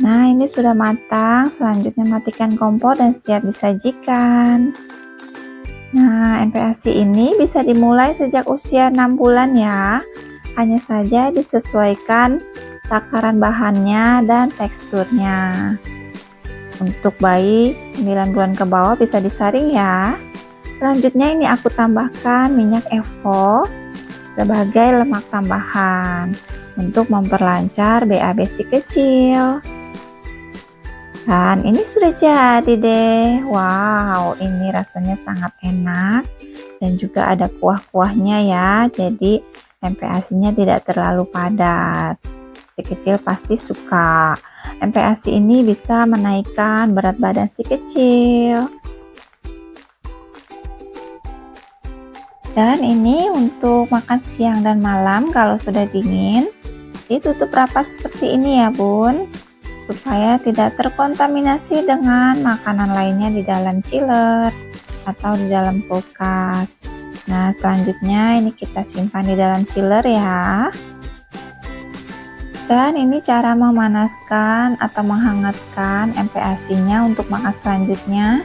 Nah, ini sudah matang. Selanjutnya matikan kompor dan siap disajikan. Nah, MPASI ini bisa dimulai sejak usia 6 bulan ya. Hanya saja disesuaikan takaran bahannya dan teksturnya. Untuk bayi 9 bulan ke bawah bisa disaring ya. Selanjutnya ini aku tambahkan minyak Evo sebagai lemak tambahan untuk memperlancar BAB si kecil. Dan ini sudah jadi deh. Wow, ini rasanya sangat enak dan juga ada kuah-kuahnya ya. Jadi MPASI-nya tidak terlalu padat. Si kecil pasti suka. MPASI ini bisa menaikkan berat badan si kecil. Dan ini untuk makan siang dan malam kalau sudah dingin, ditutup rapat seperti ini ya Bun, supaya tidak terkontaminasi dengan makanan lainnya di dalam chiller atau di dalam kulkas. Nah, selanjutnya ini kita simpan di dalam chiller ya. Dan ini cara memanaskan atau menghangatkan MPASI-nya untuk makan selanjutnya.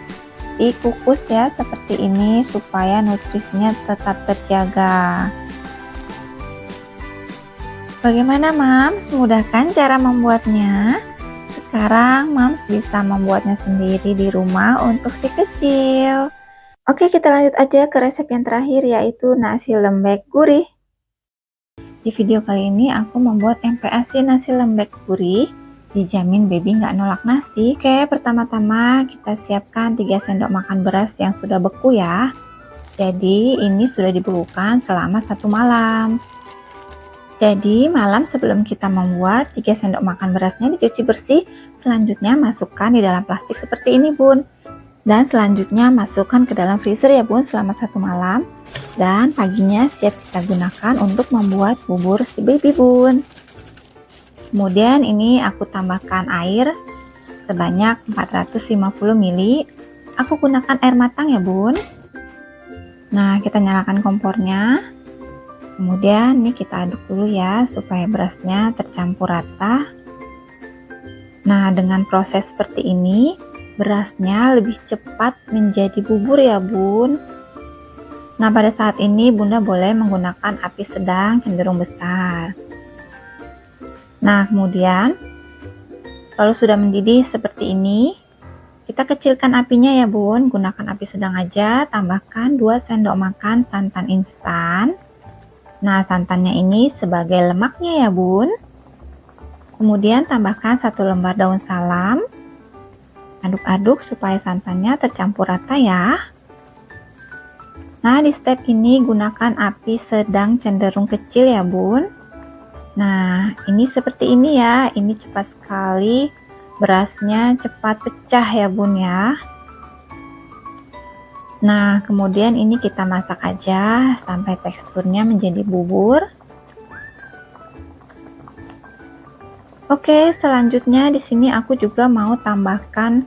Dikukus ya seperti ini supaya nutrisinya tetap terjaga. Bagaimana Mams? Mudah kan cara membuatnya? Sekarang Mams bisa membuatnya sendiri di rumah untuk si kecil. Oke, kita lanjut aja ke resep yang terakhir, yaitu nasi lembek gurih. Di video kali ini aku membuat MPASI nasi lembek gurih. Dijamin baby nggak nolak nasi. Oke, pertama-tama kita siapkan 3 sendok makan beras yang sudah beku ya. Jadi ini sudah dibekukan selama 1 malam. Jadi malam sebelum kita membuat, 3 sendok makan berasnya dicuci bersih. Selanjutnya masukkan di dalam plastik seperti ini Bun. Dan selanjutnya masukkan ke dalam freezer ya Bun selama 1 malam. Dan paginya siap kita gunakan untuk membuat bubur si baby Bun. Kemudian ini aku tambahkan air sebanyak 450 ml. Aku gunakan air matang ya Bun. Nah, kita nyalakan kompornya. Kemudian ini kita aduk dulu ya supaya berasnya tercampur rata. Nah, dengan proses seperti ini berasnya lebih cepat menjadi bubur ya Bun. Nah, pada saat ini Bunda boleh menggunakan api sedang cenderung besar. Nah, kemudian kalau sudah mendidih seperti ini, kita kecilkan apinya ya Bun, gunakan api sedang aja, tambahkan 2 sendok makan santan instan. Nah, santannya ini sebagai lemaknya ya Bun. Kemudian tambahkan 1 lembar daun salam. Aduk-aduk supaya santannya tercampur rata ya. Nah, di step ini gunakan api sedang cenderung kecil ya Bun. Nah, ini seperti ini ya, ini cepat sekali, berasnya cepat pecah ya Bun ya. Nah, kemudian ini kita masak aja sampai teksturnya menjadi bubur. Oke, selanjutnya di sini aku juga mau tambahkan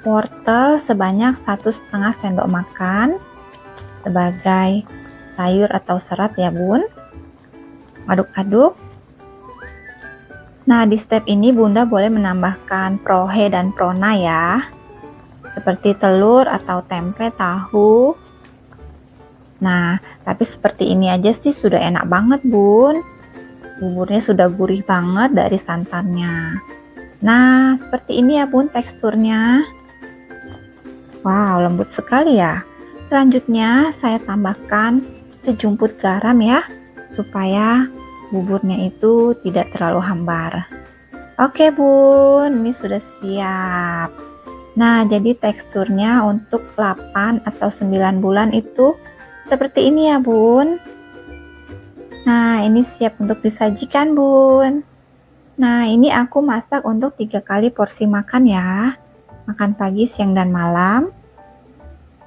wortel sebanyak 1,5 sendok makan sebagai sayur atau serat ya bun. Aduk-aduk. Nah, di step ini bunda boleh menambahkan prohe dan prona ya, seperti telur atau tempe tahu. Nah, tapi seperti ini aja sih sudah enak banget bun. Buburnya sudah gurih banget dari santannya. Nah, seperti ini ya bun teksturnya. Wow, lembut sekali ya. Selanjutnya saya tambahkan sejumput garam ya, supaya buburnya itu tidak terlalu hambar. Oke bun, ini sudah siap. Nah, jadi teksturnya untuk 8 atau 9 bulan itu seperti ini ya bun. Nah, ini siap untuk disajikan bun. Nah, ini aku masak untuk 3 kali porsi makan ya. Makan pagi, siang, dan malam.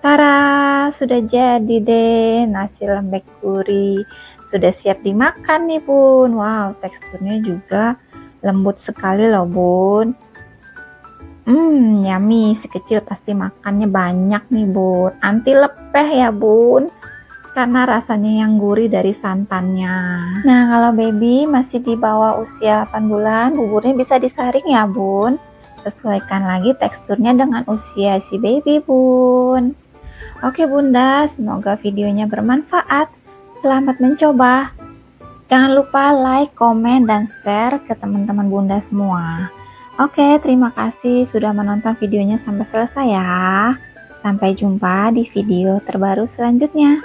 Tara, sudah jadi deh nasi lembek gurih. Sudah siap dimakan nih bun. Wow, teksturnya juga lembut sekali loh bun. Yummy, si kecil pasti makannya banyak nih bun. Anti lepeh ya bun, karena rasanya yang gurih dari santannya. Nah, kalau baby masih di bawah usia 8 bulan, buburnya bisa disaring ya bun. Sesuaikan lagi teksturnya dengan usia si baby bun. Oke bunda, semoga videonya bermanfaat. Selamat mencoba. Jangan lupa like, komen, dan share ke teman-teman bunda semua. Oke, terima kasih sudah menonton videonya sampai selesai ya. Sampai jumpa di video terbaru selanjutnya.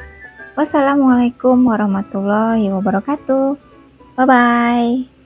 Wassalamualaikum warahmatullahi wabarakatuh. Bye-bye.